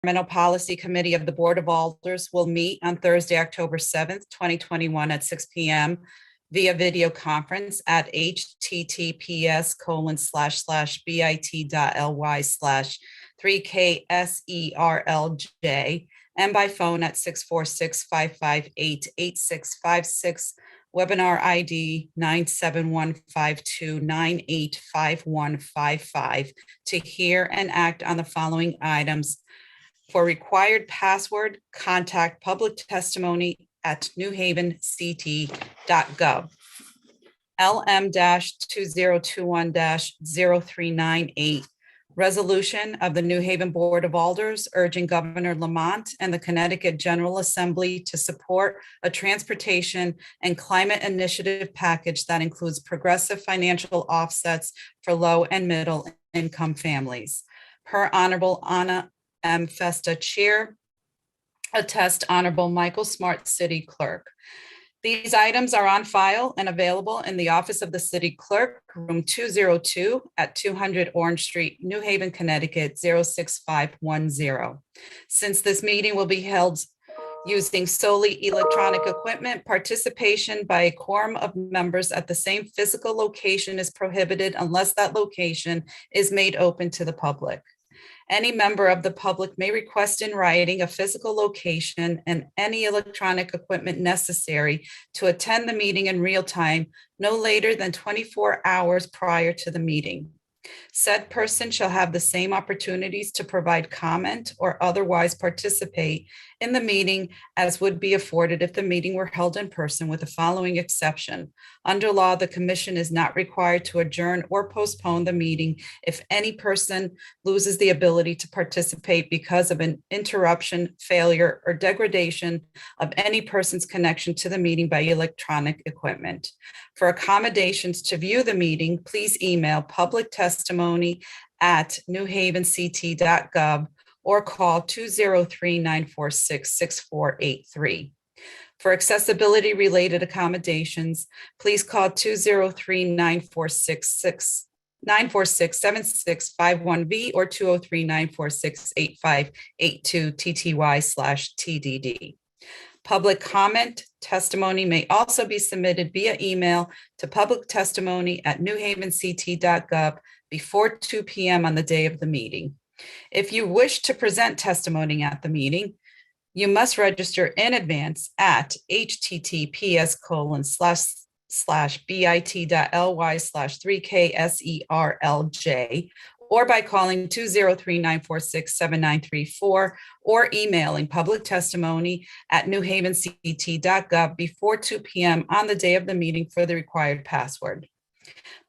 Environmental Policy Committee of the Board of Alders will meet on Thursday, October 7th, 2021 at 6 p.m. via video conference at https://bit.ly/3kserlj and by phone at 646-558-8656. Webinar ID 97152985155 to hear and act on the following items. For required password, contact public testimony at newhavenct.gov. LM-2021-0398, resolution of the New Haven Board of Alders urging Governor Lamont and the Connecticut General Assembly to support a transportation and climate initiative package that includes progressive financial offsets for low and middle income families. Per Honorable Anna M. Festa, Chair, attest Honorable Michael Smart, City Clerk. These items are on file and available in the Office of the City Clerk, Room 202 at 200 Orange Street, New Haven, Connecticut, 06510. Since this meeting will be held using solely electronic equipment, participation by a quorum of members at the same physical location is prohibited unless that location is made open to the public. Any member of the public may request in writing a physical location and any electronic equipment necessary to attend the meeting in real time, no later than 24 hours prior to the meeting. Said person shall have the same opportunities to provide comment or otherwise participate in the meeting as would be afforded if the meeting were held in person, with the following exception. Under law, the commission is not required to adjourn or postpone the meeting if any person loses the ability to participate because of an interruption, failure, or degradation of any person's connection to the meeting by electronic equipment. For accommodations to view the meeting, please email public testimony at newhavenct.gov or call 203-946-6483. For accessibility-related accommodations, please call 203-946-7651V or 203-946-8582 TTY/TDD. Public comment testimony may also be submitted via email to publictestimony@newhavenct.gov before 2 p.m. on the day of the meeting. If you wish to present testimony at the meeting, you must register in advance at https://bit.ly/3kserlj or by calling 203-946-7934 or emailing publictestimony@newhavenct.gov before 2 p.m. on the day of the meeting for the required password.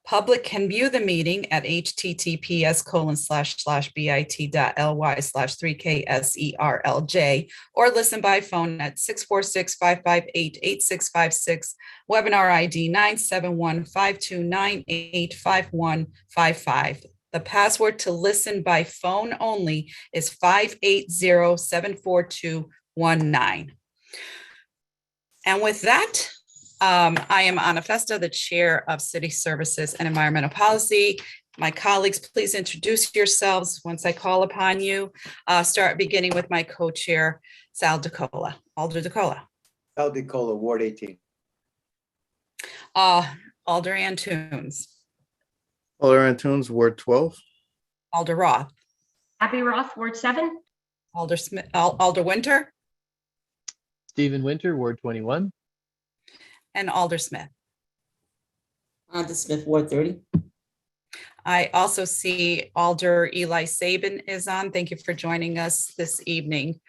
Public can view the meeting at https://bit.ly/3kserlj or listen by phone at 646-558-8656, webinar ID 97152985155. The password to listen by phone only is 580-74219. And with that, I am Anna Festa, the Chair of City Services and Environmental Policy. My colleagues, please introduce yourselves once I call upon you. Start beginning with my co-chair, Sal DeCola. Alder DeCola. Sal DeCola, Ward 18. Alder Antunes. Alder Antunes, Ward 12. Alder Roth. Abby Roth, Ward 7. Alder Smith. Alder Winter. Stephen Winter, Ward 21. And Alder Smith. Alder Smith, Ward 30. I also see Alder Eli Sabin is on. Thank you for joining us this evening.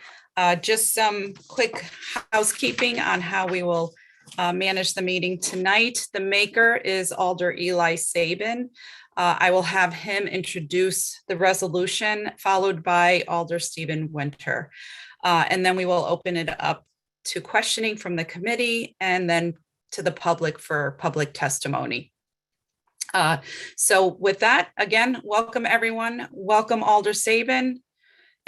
Just some quick housekeeping on how we will manage the meeting tonight. The maker is Alder Eli Sabin. I will have him introduce the resolution, followed by Alder Stephen Winter. And then we will open it up to questioning from the committee and then to the public for public testimony. So with that, again, welcome everyone. Welcome Alder Sabin.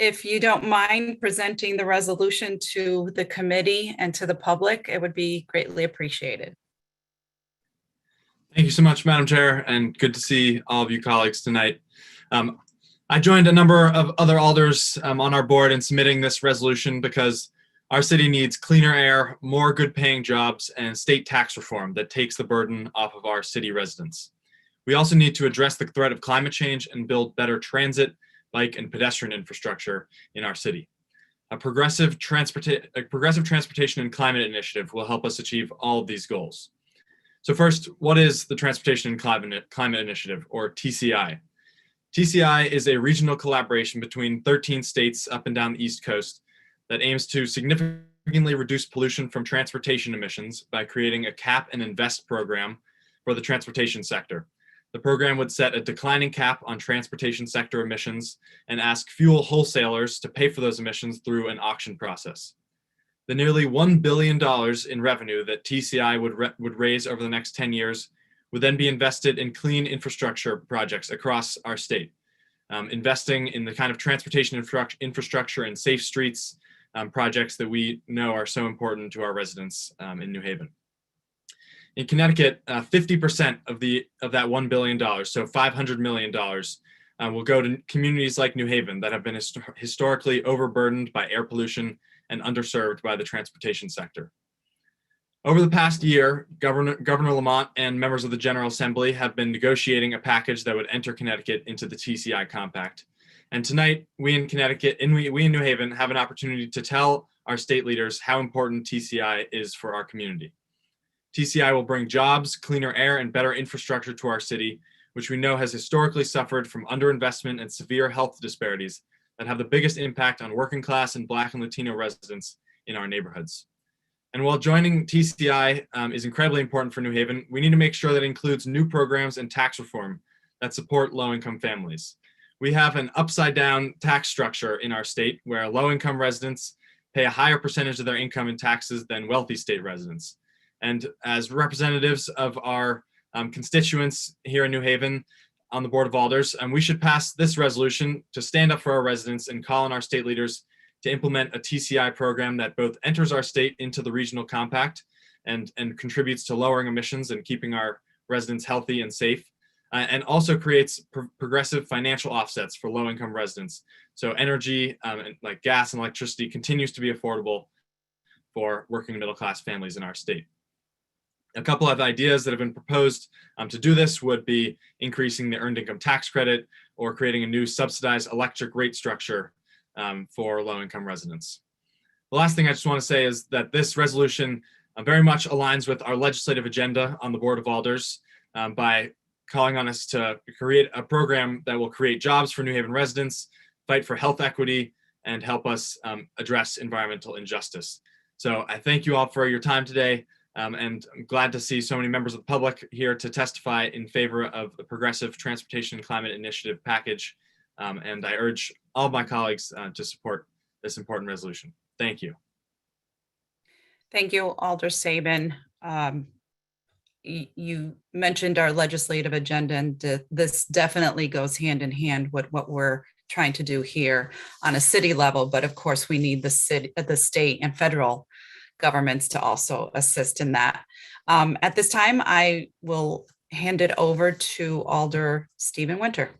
If you don't mind presenting the resolution to the committee and to the public, it would be greatly appreciated. Thank you so much, Madam Chair, and good to see all of you colleagues tonight. I joined a number of other alders on our board in submitting this resolution because our city needs cleaner air, more good-paying jobs, and state tax reform that takes the burden off of our city residents. We also need to address the threat of climate change and build better transit, bike, and pedestrian infrastructure in our city. A progressive transportation and climate initiative will help us achieve all of these goals. So first, what is the Transportation and Climate Initiative, or TCI? TCI is a regional collaboration between 13 states up and down the East Coast that aims to significantly reduce pollution from transportation emissions by creating a cap and invest program for the transportation sector. The program would set a declining cap on transportation sector emissions and ask fuel wholesalers to pay for those emissions through an auction process. The nearly $1 billion in revenue that TCI would raise over the next 10 years would then be invested in clean infrastructure projects across our state, investing in the kind of transportation infrastructure and safe streets projects that we know are so important to our residents in New Haven. In Connecticut, 50% of that $1 billion, so $500 million, will go to communities like New Haven that have been historically overburdened by air pollution and underserved by the transportation sector. Over the past year, Governor Lamont and members of the General Assembly have been negotiating a package that would enter Connecticut into the TCI compact. And tonight, we in Connecticut and we in New Haven have an opportunity to tell our state leaders how important TCI is for our community. TCI will bring jobs, cleaner air, and better infrastructure to our city, which we know has historically suffered from underinvestment and severe health disparities that have the biggest impact on working class and Black and Latino residents in our neighborhoods. And while joining TCI is incredibly important for New Haven, we need to make sure that it includes new programs and tax reform that support low-income families. We have an upside-down tax structure in our state where low-income residents pay a higher percentage of their income in taxes than wealthy state residents. And as representatives of our constituents here in New Haven on the Board of Alders, we should pass this resolution to stand up for our residents and call on our state leaders to implement a TCI program that both enters our state into the regional compact and contributes to lowering emissions and keeping our residents healthy and safe, and also creates progressive financial offsets for low-income residents. So energy, like gas and electricity, continues to be affordable for working middle-class families in our state. A couple of ideas that have been proposed to do this would be increasing the earned income tax credit or creating a new subsidized electric rate structure for low-income residents. The last thing I just want to say is that this resolution very much aligns with our legislative agenda on the Board of Alders by calling on us to create a program that will create jobs for New Haven residents, fight for health equity, and help us address environmental injustice. So I thank you all for your time today, and I'm glad to see so many members of the public here to testify in favor of the Progressive Transportation and Climate Initiative package. And I urge all of my colleagues to support this important resolution. Thank you. Thank you, Alder Sabin. You mentioned our legislative agenda, and this definitely goes hand in hand with what we're trying to do here on a city level. But of course, we need the state and federal governments to also assist in that. At this time, I will hand it over to Alder Stephen Winter.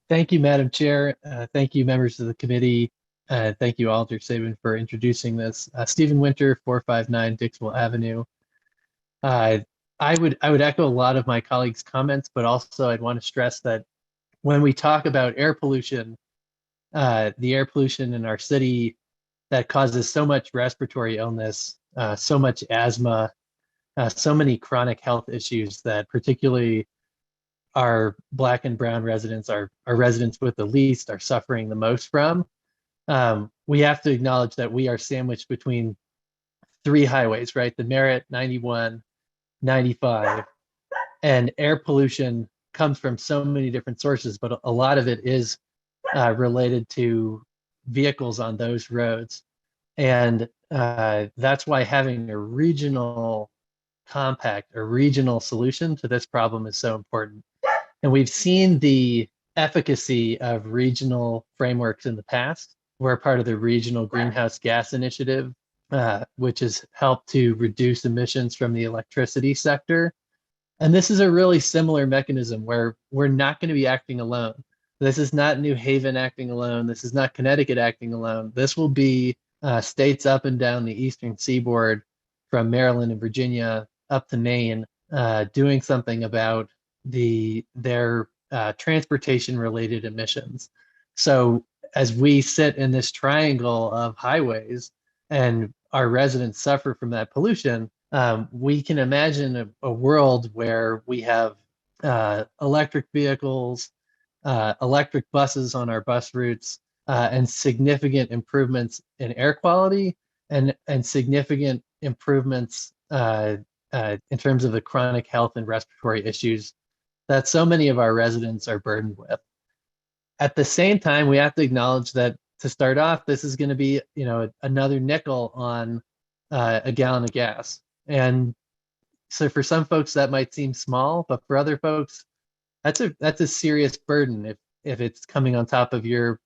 Thank you, Madam Chair. Thank you, members of the committee. Thank you, Alder Sabin, for introducing this. Stephen Winter, 459 Dixwell Avenue. I would echo a lot of my colleagues' comments, but also I'd want to stress that when we talk about air pollution, the air pollution in our city that causes so much respiratory illness, so much asthma, so many chronic health issues that particularly our Black and brown residents, our residents with the least, are suffering the most from. We have to acknowledge that we are sandwiched between three highways, right? The Merritt, 91, 95, and air pollution comes from so many different sources, but a lot of it is related to vehicles on those roads. And that's why having a regional compact, a regional solution to this problem is so important. And we've seen the efficacy of regional frameworks in the past. We're part of the Regional Greenhouse Gas Initiative, which has helped to reduce emissions from the electricity sector. And this is a really similar mechanism where we're not going to be acting alone. This is not New Haven acting alone. This is not Connecticut acting alone. This will be states up and down the eastern seaboard, from Maryland and Virginia up to Maine, doing something about their transportation-related emissions. So as we sit in this triangle of highways and our residents suffer from that pollution, we can imagine a world where we have electric vehicles, electric buses on our bus routes, and significant improvements in air quality and significant improvements in terms of the chronic health and respiratory issues that so many of our residents are burdened with. At the same time, we have to acknowledge that to start off, this is going to be, another nickel on a gallon of gas. And so for some folks that might seem small, but for other folks, that's a serious burden if it's coming on top of your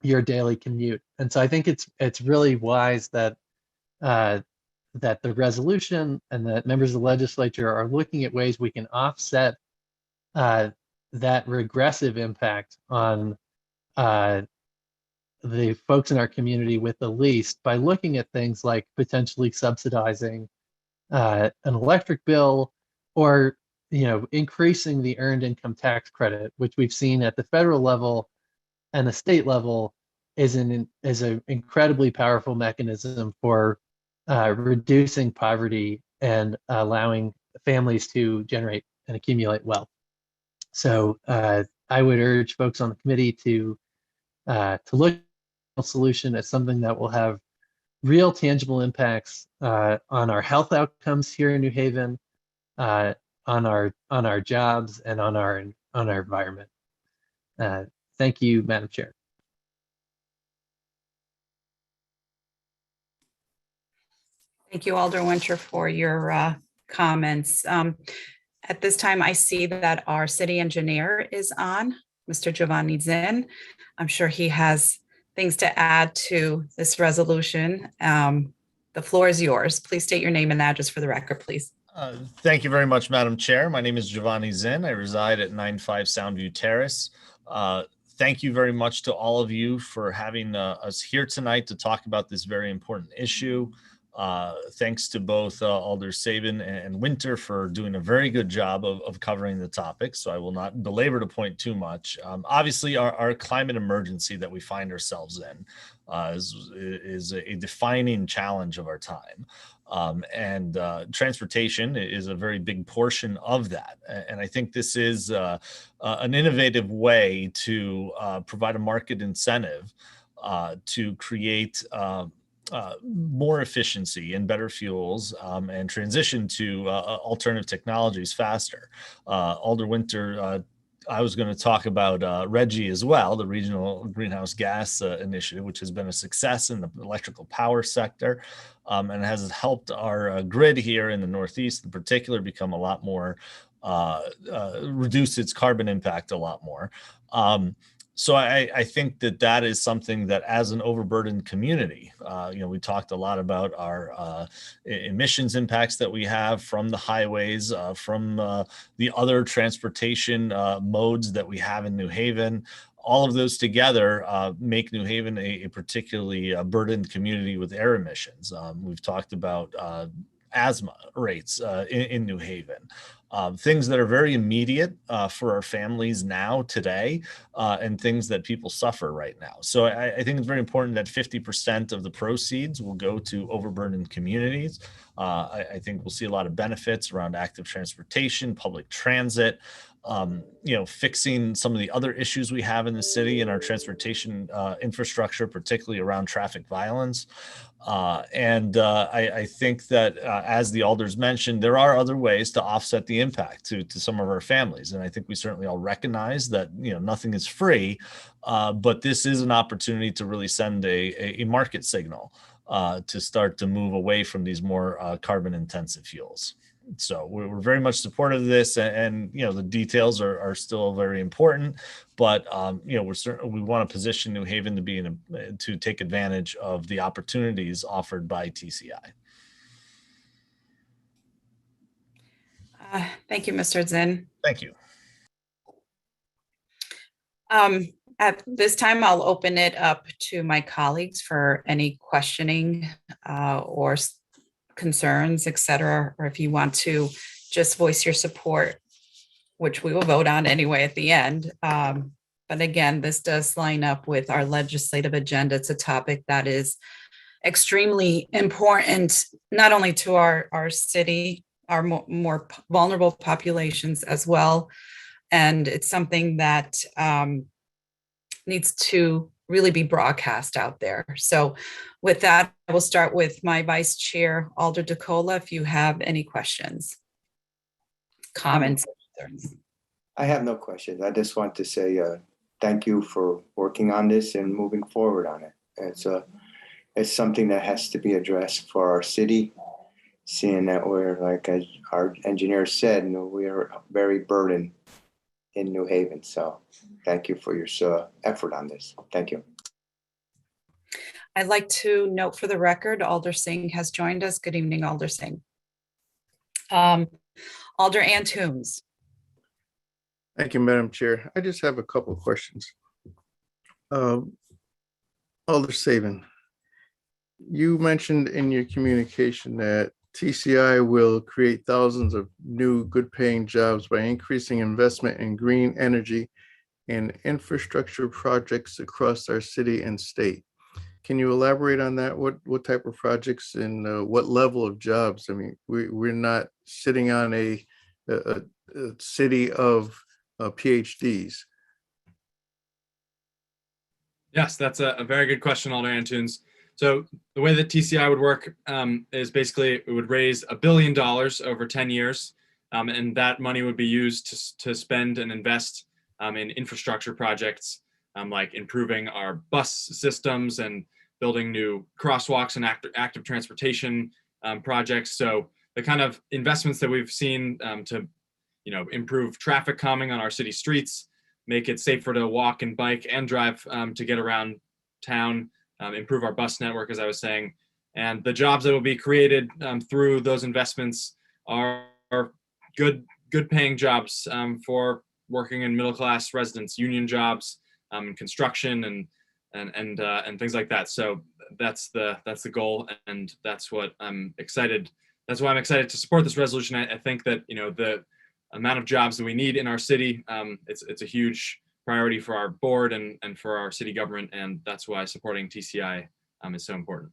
daily commute. And so I think it's really wise that that the resolution and that members of the legislature are looking at ways we can offset that regressive impact on the folks in our community with the least by looking at things like potentially subsidizing an electric bill, or increasing the earned income tax credit, which we've seen at the federal level and the state level is an incredibly powerful mechanism for reducing poverty and allowing families to generate and accumulate wealth. So I would urge folks on the committee to look at a solution as something that will have real tangible impacts on our health outcomes here in New Haven, on our jobs, and on our environment. Thank you, Madam Chair. Thank you, Alder Winter, for your comments. At this time, I see that our city engineer is on, Mr. Giovanni Zinn. I'm sure he has things to add to this resolution. The floor is yours. Please state your name and address for the record, please. Thank you very much, Madam Chair. My name is Giovanni Zinn. I reside at 95 Soundview Terrace. Thank you very much to all of you for having us here tonight to talk about this very important issue. Thanks to both Alder Sabin and Winter for doing a very good job of covering the topic, so I will not belabor the point too much. Obviously, our climate emergency that we find ourselves in is a defining challenge of our time. And transportation is a very big portion of that. And I think this is an innovative way to provide a market incentive to create more efficiency and better fuels and transition to alternative technologies faster. Alder Winter, I was going to talk about RGGI as well, the Regional Greenhouse Gas Initiative, which has been a success in the electrical power sector and has helped our grid here in the Northeast in particular become a lot more, reduce its carbon impact a lot more. So I think that is something that as an overburdened community, we talked a lot about our emissions impacts that we have from the highways, from the other transportation modes that we have in New Haven. All of those together make New Haven a particularly burdened community with air emissions. We've talked about asthma rates in New Haven. Things that are very immediate for our families now, today, and things that people suffer right now. So I think it's very important that 50% of the proceeds will go to overburdened communities. I think we'll see a lot of benefits around active transportation, public transit, fixing some of the other issues we have in the city and our transportation infrastructure, particularly around traffic violence. I think that as the alders mentioned, there are other ways to offset the impact to some of our families. And I think we certainly all recognize that, nothing is free, but this is an opportunity to really send a market signal to start to move away from these more carbon intensive fuels. So we're very much supportive of this, and the details are still very important, but we want to position New Haven to be to take advantage of the opportunities offered by TCI. Thank you, Mr. Zinn. Thank you. At this time, I'll open it up to my colleagues for any questioning or concerns, et cetera, or if you want to just voice your support, which we will vote on anyway at the end. But again, this does line up with our legislative agenda. It's a topic that is extremely important, not only to our city, our more vulnerable populations as well. And it's something that needs to really be broadcast out there. So with that, I will start with my Vice Chair, Alder DeCola, if you have any questions, comments. Concerns. I have no questions. I just want to say thank you for working on this and moving forward on it. It's something that has to be addressed for our city, seeing that we're, like as our engineer said, we are very burdened in New Haven. So thank you for your effort on this. Thank you. I'd like to note for the record, Alder Singh has joined us. Good evening, Alder Singh. Alder Antunes. Thank you, Madam Chair. I just have a couple of questions. Alder Saban, you mentioned in your communication that TCI will create thousands of new good-paying jobs by increasing investment in green energy and infrastructure projects across our city and state. Can you elaborate on that? What type of projects and what level of jobs? I mean, we're not sitting on a city of PhDs. Yes, that's a very good question, Alder Antunes. So the way that TCI would work is basically it would raise $1 billion over 10 years, and that money would be used to spend and invest in infrastructure projects like improving our bus systems and building new crosswalks and active transportation projects. So the kind of investments that we've seen to improve traffic calming on our city streets, make it safer to walk and bike and drive to get around town, improve our bus network, as I was saying. And the jobs that will be created through those investments are good paying jobs for working in middle class residents, union jobs, in construction and things like that. So that's the goal, and that's what I'm excited. That's why I'm excited to support this resolution. I think that the amount of jobs that we need in our city, it's a huge priority for our board and for our city government, and that's why supporting TCI is so important.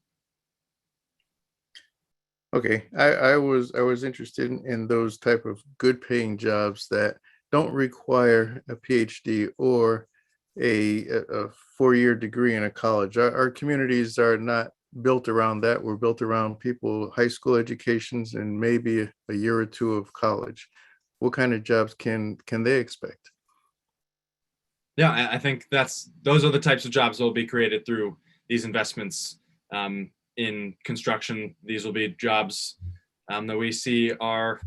Okay, I was interested in those type of good paying jobs that don't require a PhD or a 4-year degree in a college. Our communities are not built around that. We're built around people, high school educations, and maybe a year or two of college. What kind of jobs can they expect? Yeah, I think those are the types of jobs that will be created through these investments in construction. These will be jobs that we see are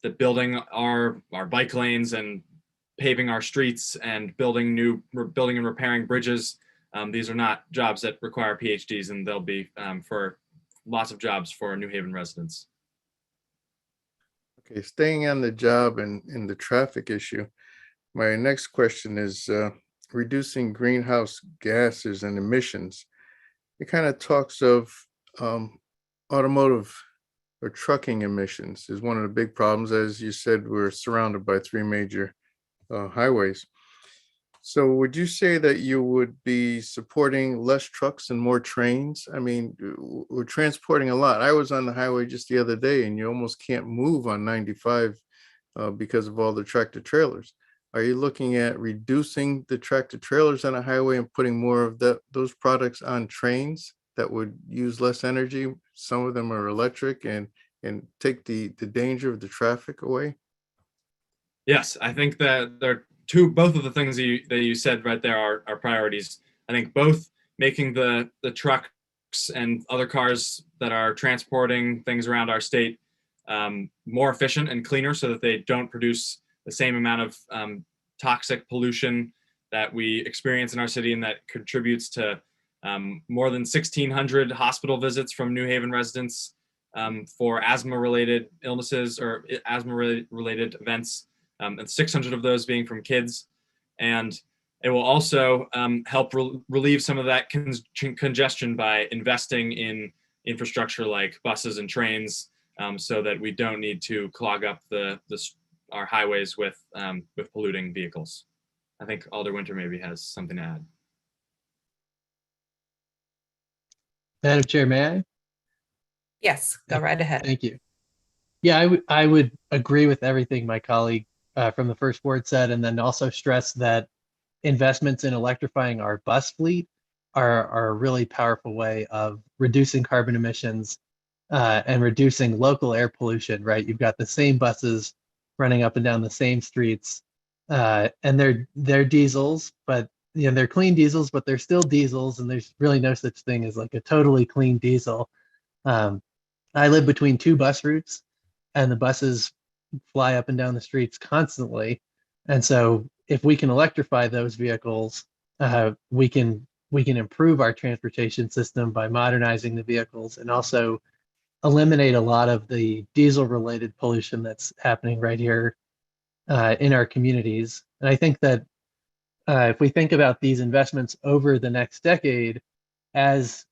that building our bike lanes and paving our streets and building and repairing bridges. These are not jobs that require PhDs, and they'll be for lots of jobs for New Haven residents. Okay, staying on the job and in the traffic issue, my next question is reducing greenhouse gases and emissions. It kind of talks of automotive or trucking emissions is one of the big problems. As you said, we're surrounded by 3 major highways. So would you say that you would be supporting less trucks and more trains? I mean, we're transporting a lot. I was on the highway just the other day, and you almost can't move on 95 because of all the tractor trailers. Are you looking at reducing the tractor trailers on a highway and putting more of those products on trains that would use less energy? Some of them are electric and take the danger of the traffic away? Yes, I think that both of the things that you said right there are priorities. I think both making the trucks and other cars that are transporting things around our state more efficient and cleaner, so that they don't produce the same amount of toxic pollution that we experience in our city, and that contributes to more than 1,600 hospital visits from New Haven residents for asthma-related illnesses or asthma-related events, and 600 of those being from kids. And it will also help relieve some of that congestion by investing in infrastructure like buses and trains, so that we don't need to clog up our highways with polluting vehicles. I think Alder Winter maybe has something to add. Madam Chair, may I? Yes, go right ahead. Thank you. Yeah, I would agree with everything my colleague from the first ward said, and then also stress that investments in electrifying our bus fleet are a really powerful way of reducing carbon emissions and reducing local air pollution, right? You've got the same buses running up and down the same streets, and they're diesels, but they're clean diesels, but they're still diesels, and there's really no such thing as like a totally clean diesel. I live between two bus routes, and the buses fly up and down the streets constantly. And so if we can electrify those vehicles, we can improve our transportation system by modernizing the vehicles and also eliminate a lot of the diesel related pollution that's happening right here in our communities. And I think that if we think about these investments over the next decade, as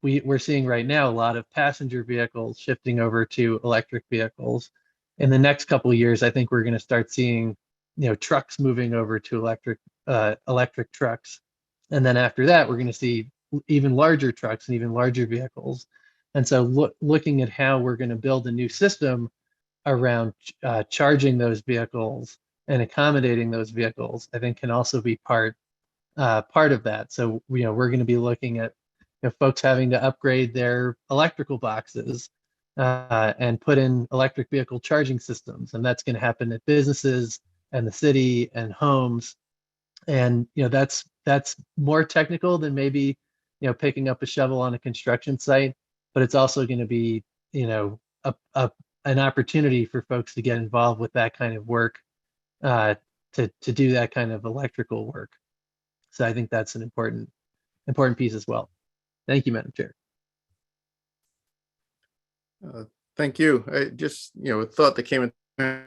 we're seeing right now a lot of passenger vehicles shifting over to electric vehicles. In the next couple of years, I think we're going to start seeing trucks moving over to electric trucks, and then after that, we're going to see even larger trucks and even larger vehicles. And so, looking at how we're going to build a new system around charging those vehicles and accommodating those vehicles, I think can also be part of that. So we're going to be looking at folks having to upgrade their electrical boxes and put in electric vehicle charging systems, and that's going to happen at businesses and the city and homes. And that's more technical than maybe picking up a shovel on a construction site, but it's also going to be an opportunity for folks to get involved with that kind of work, to do that kind of electrical work. So I think that's an important piece as well. Thank you, Madam Chair. Thank you. I just, a thought that came in.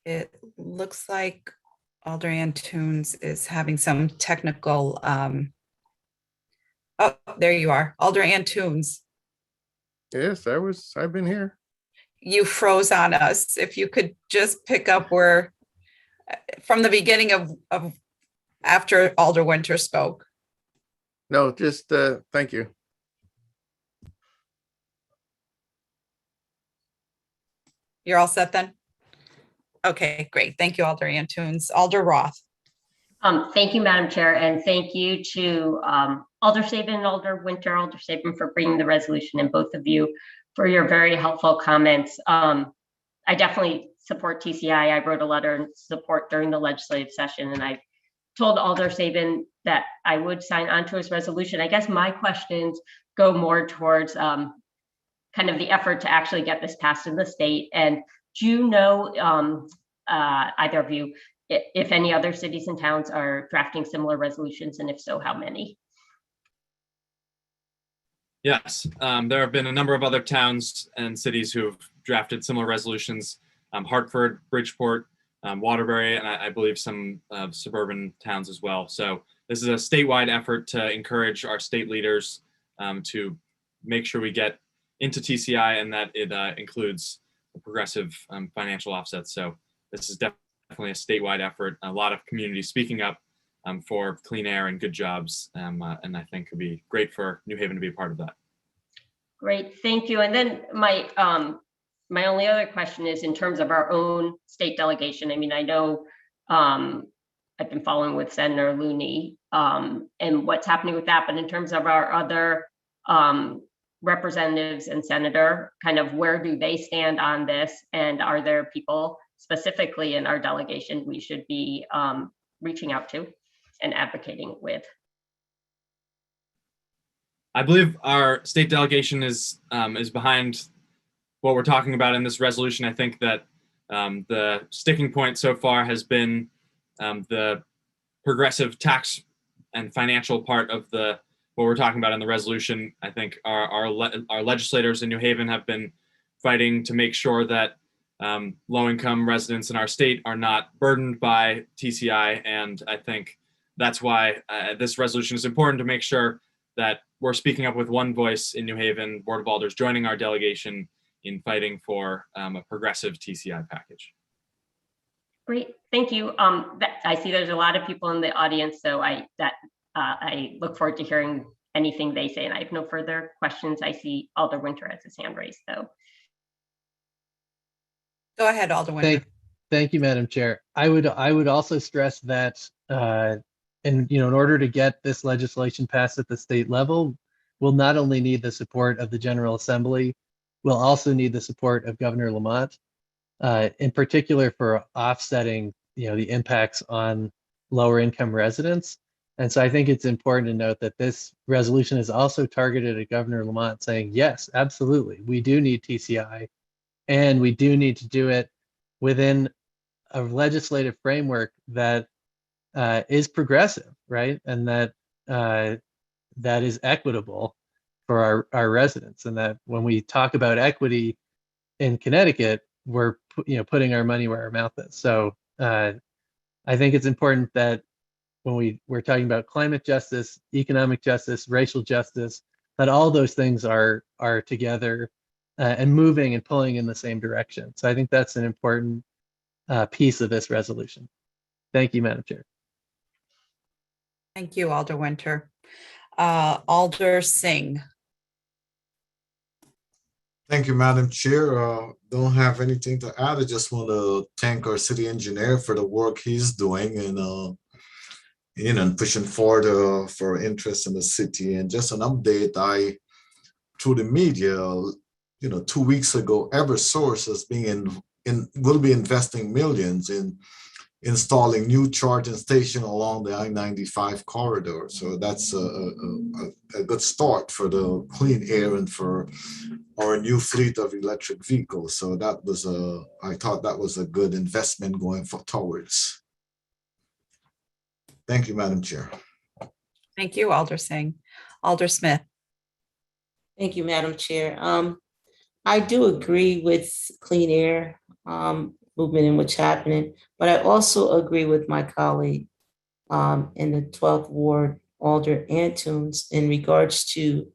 It looks like Alder Antunes is having some technical, oh, there you are. Alder Antunes, Yes, I've been here. you froze on us. If you could just pick up where, from the beginning of after Alder Winter spoke. No, just thank you. You're all set then? Okay, great. Thank you, Alder Antunes. Alder Roth. Thank you, Madam Chair, and thank you to Alder Saban and Alder Winter, Alder Saban for bringing the resolution, and both of you for your very helpful comments. I definitely support TCI. I wrote a letter in support during the legislative session, and I told Alder Saban that I would sign on to his resolution. I guess my questions go more towards kind of the effort to actually get this passed in the state. And do you know, either of you, if any other cities and towns are drafting similar resolutions, and if so, how many? Yes, there have been a number of other towns and cities who have drafted similar resolutions. Hartford, Bridgeport, Waterbury, and I believe some suburban towns as well. So this is a statewide effort to encourage our state leaders to make sure we get into TCI, and that it includes progressive financial offsets. So this is definitely a statewide effort. A lot of communities speaking up for clean air and good jobs, and I think it would be great for New Haven to be a part of that. Great, thank you. And then my only other question is in terms of our own state delegation. I mean, I know I've been following with Senator Looney and what's happening with that, but in terms of our other representatives and senator, kind of where do they stand on this? And are there people specifically in our delegation we should be reaching out to and advocating with? I believe our state delegation is behind what we're talking about in this resolution. I think that the sticking point so far has been the progressive tax and financial part of what we're talking about in the resolution. I think our legislators in New Haven have been fighting to make sure that low-income residents in our state are not burdened by TCI. And I think that's why this resolution is important, to make sure that we're speaking up with one voice in New Haven, Board of Alders joining our delegation in fighting for a progressive TCI package. Great, thank you. I see there's a lot of people in the audience, so I look forward to hearing anything they say, and I have no further questions. I see Alder Winter has his hand raised, though. Go ahead, Alder Winter. Thank you, Madam Chair. I would also stress that in order to get this legislation passed at the state level, we'll not only need the support of the General Assembly, we'll also need the support of Governor Lamont, in particular for offsetting the impacts on lower income residents. And so I think it's important to note that this resolution is also targeted at Governor Lamont, saying, yes, absolutely, we do need TCI, and we do need to do it within a legislative framework that is progressive, right? And that is equitable for our residents. And that when we talk about equity in Connecticut, we're putting our money where our mouth is. So I think it's important that when we're talking about climate justice, economic justice, racial justice, that all those things are together and moving and pulling in the same direction. So I think that's an important piece of this resolution. Thank you, Madam Chair. Thank you, Alder Winter. Alder Singh. Thank you, Madam Chair. Don't have anything to add. I just want to thank our city engineer for the work he's doing and pushing forward for interest in the city. And just an update, through the media, 2 weeks ago, Eversource will be investing millions in installing new charging station along the I-95 corridor. So that's a good start for the clean air and for our new fleet of electric vehicles. So that was I thought that was a good investment going towards. Thank you, Madam Chair. Thank you, Alder Singh. Alder Smith. Thank you, Madam Chair. I do agree with clean air movement and what's happening, but I also agree with my colleague in the 12th Ward, Alder Antunes, in regards to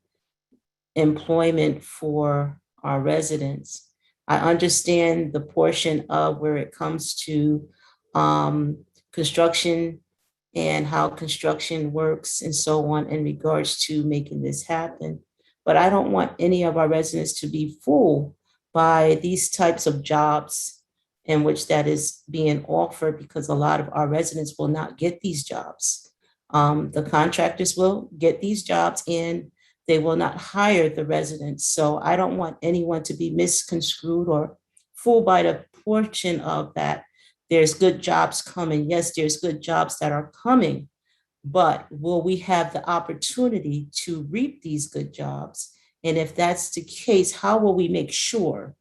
employment for our residents. I understand the portion of where it comes to construction and how construction works and so on in regards to making this happen. But I don't want any of our residents to be fooled by these types of jobs in which that is being offered, because a lot of our residents will not get these jobs. The contractors will get these jobs and they will not hire the residents. So I don't want anyone to be misconstrued or fooled by the portion of that. There's good jobs coming. Yes, there's good jobs that are coming, but will we have the opportunity to reap these good jobs? And if that's the case, how will we make sure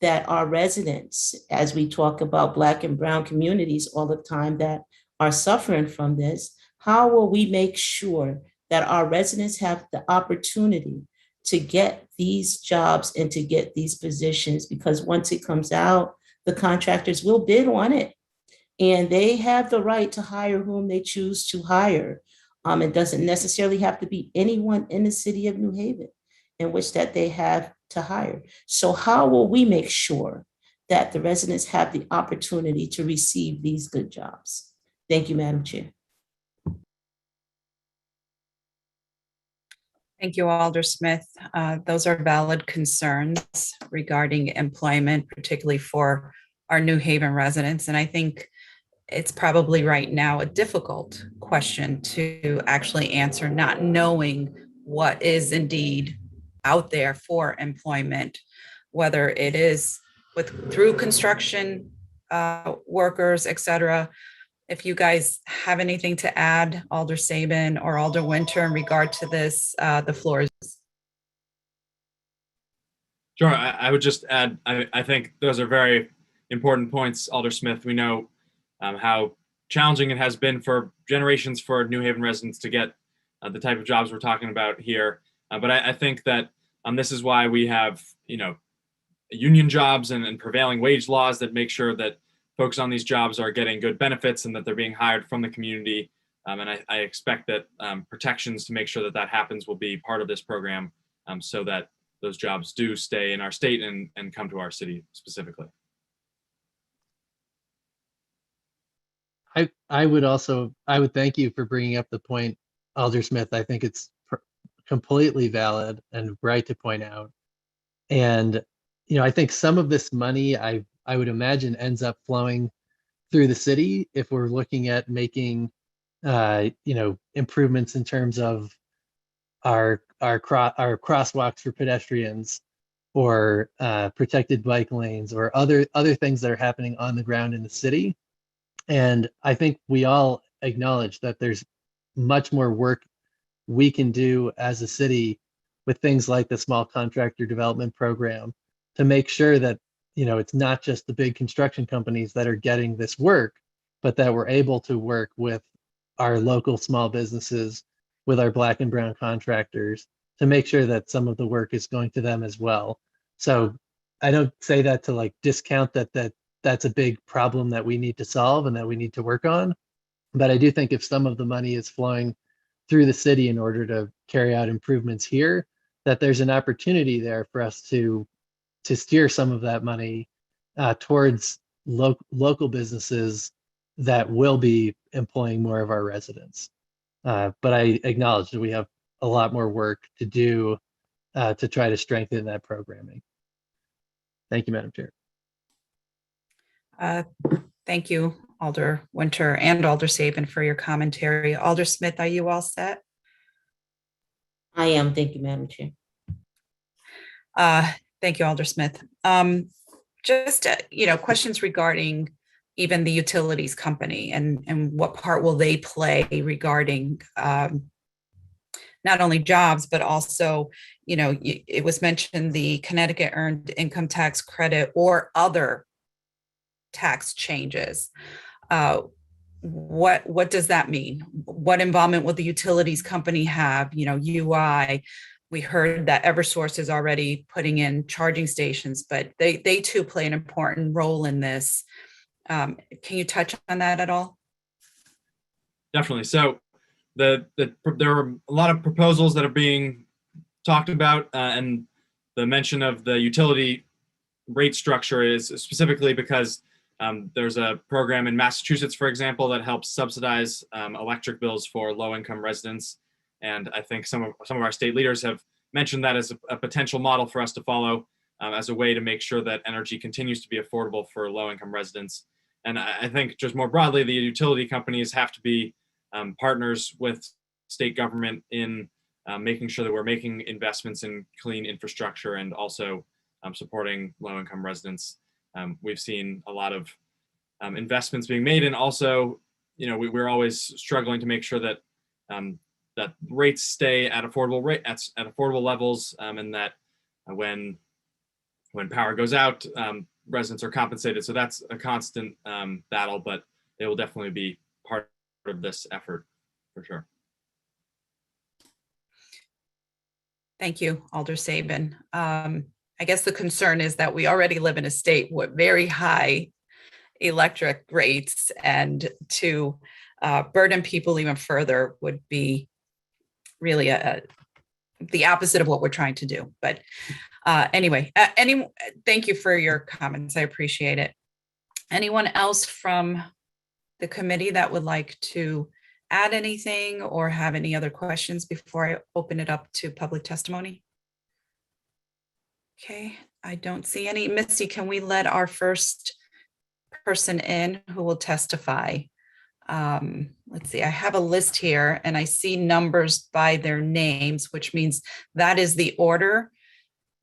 that our residents, as we talk about Black and Brown communities all the time that are suffering from this, how will we make sure that our residents have the opportunity to get these jobs and to get these positions? Because once it comes out, the contractors will bid on it. And they have the right to hire whom they choose to hire. It doesn't necessarily have to be anyone in the city of New Haven in which that they have to hire. So how will we make sure that the residents have the opportunity to receive these good jobs? Thank you, Madam Chair. Thank you, Alder Smith. Those are valid concerns regarding employment, particularly for our New Haven residents. And I think it's probably right now a difficult question to actually answer, not knowing what is indeed out there for employment, whether it is through construction workers, et cetera. If you guys have anything to add, Alder Sabin or Alder Winter, in regard to this, the floor is. Sure, I would just add, I think those are very important points, Alder Smith. We know how challenging it has been for generations for New Haven residents to get the type of jobs we're talking about here. But I think that this is why we have, union jobs and prevailing wage laws that make sure that folks on these jobs are getting good benefits and that they're being hired from the community. And I expect that protections to make sure that that happens will be part of this program, so that those jobs do stay in our state and come to our city specifically. I would thank you for bringing up the point, Alder Smith. I think it's completely valid and right to point out. And, I think some of this money I would imagine ends up flowing through the city if we're looking at making, improvements in terms of our crosswalks for pedestrians, or protected bike lanes, or other things that are happening on the ground in the city. And I think we all acknowledge that there's much more work we can do as a city with things like the small contractor development program to make sure that, it's not just the big construction companies that are getting this work, but that we're able to work with our local small businesses, with our Black and brown contractors, to make sure that some of the work is going to them as well. So I don't say that to like discount that's a big problem that we need to solve and that we need to work on. But I do think if some of the money is flowing through the city in order to carry out improvements here, that there's an opportunity there for us to steer some of that money towards local businesses that will be employing more of our residents. But I acknowledge that we have a lot more work to do to try to strengthen that programming. Thank you, Madam Chair. Thank you, Alder Winter and Alder Saban, for your commentary. Alder Smith, are you all set? I am. Thank you, Madam Chair. Thank you, Alder Smith. Just, questions regarding even the utilities company and what part will they play regarding not only jobs, but also, it was mentioned the Connecticut Earned Income Tax Credit or other tax changes. What does that mean? What involvement will the utilities company have? UI, we heard that Eversource is already putting in charging stations, but they too play an important role in this. Can you touch on that at all? Definitely. So there are a lot of proposals that are being talked about, and the mention of the utility rate structure is specifically because there's a program in Massachusetts, for example, that helps subsidize electric bills for low-income residents. And I think some of our state leaders have mentioned that as a potential model for us to follow, as a way to make sure that energy continues to be affordable for low-income residents. And I think just more broadly, the utility companies have to be partners with state government in making sure that we're making investments in clean infrastructure and also supporting low-income residents. We've seen a lot of investments being made, and also, we're always struggling to make sure that that rates stay at affordable levels, and that when power goes out, residents are compensated. So that's a constant battle, but it will definitely be part of this effort for sure. Thank you, Alder Saban. I guess the concern is that we already live in a state with very high electric rates, and to burden people even further would be really the opposite of what we're trying to do. But anyway, thank you for your comments. I appreciate it. Anyone else from the committee that would like to add anything or have any other questions before I open it up to public testimony? Okay, I don't see any. Misty, can we let our first person in who will testify? Let's see, I have a list here and I see numbers by their names, which means that is the order.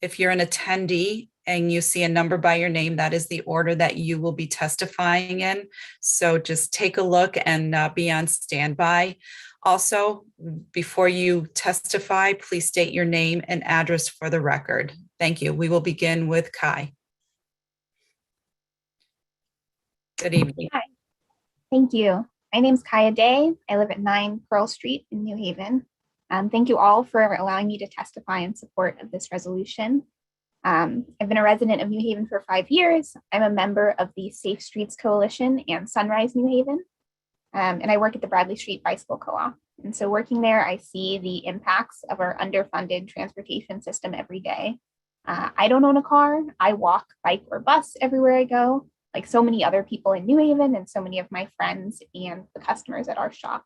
If you're an attendee and you see a number by your name, that is the order that you will be testifying in. So just take a look and be on standby. Also, before you testify, please state your name and address for the record. Thank you. We will begin with Kai. Good evening. Hi. Thank you. My name is Kaya Day. I live at 9 Pearl Street in New Haven. Thank you all for allowing me to testify in support of this resolution. I've been a resident of New Haven for 5 years. I'm a member of the Safe Streets Coalition and Sunrise New Haven. And I work at the Bradley Street Bicycle Co-op. And so working there, I see the impacts of our underfunded transportation system every day. I don't own a car. I walk, bike, or bus everywhere I go, like so many other people in New Haven and so many of my friends and the customers at our shop.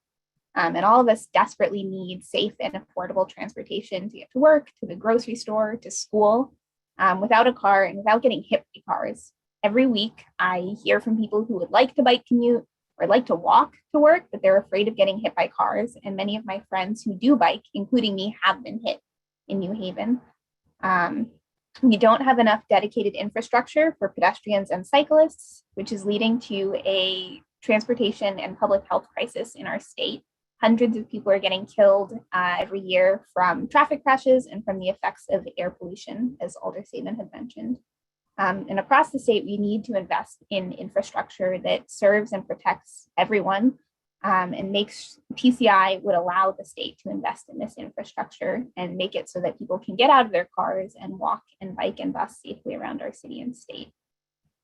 And all of us desperately need safe and affordable transportation to get to work, to the grocery store, to school. Without a car and without getting hit by cars. Every week, I hear from people who would like to bike commute or like to walk to work, but they're afraid of getting hit by cars. And many of my friends who do bike, including me, have been hit in New Haven. We don't have enough dedicated infrastructure for pedestrians and cyclists, which is leading to a transportation and public health crisis in our state. Hundreds of people are getting killed every year from traffic crashes and from the effects of air pollution, as Alder Saban had mentioned. And across the state, we need to invest in infrastructure that serves and protects everyone, and makes TCI would allow the state to invest in this infrastructure and make it so that people can get out of their cars and walk and bike and bus safely around our city and state.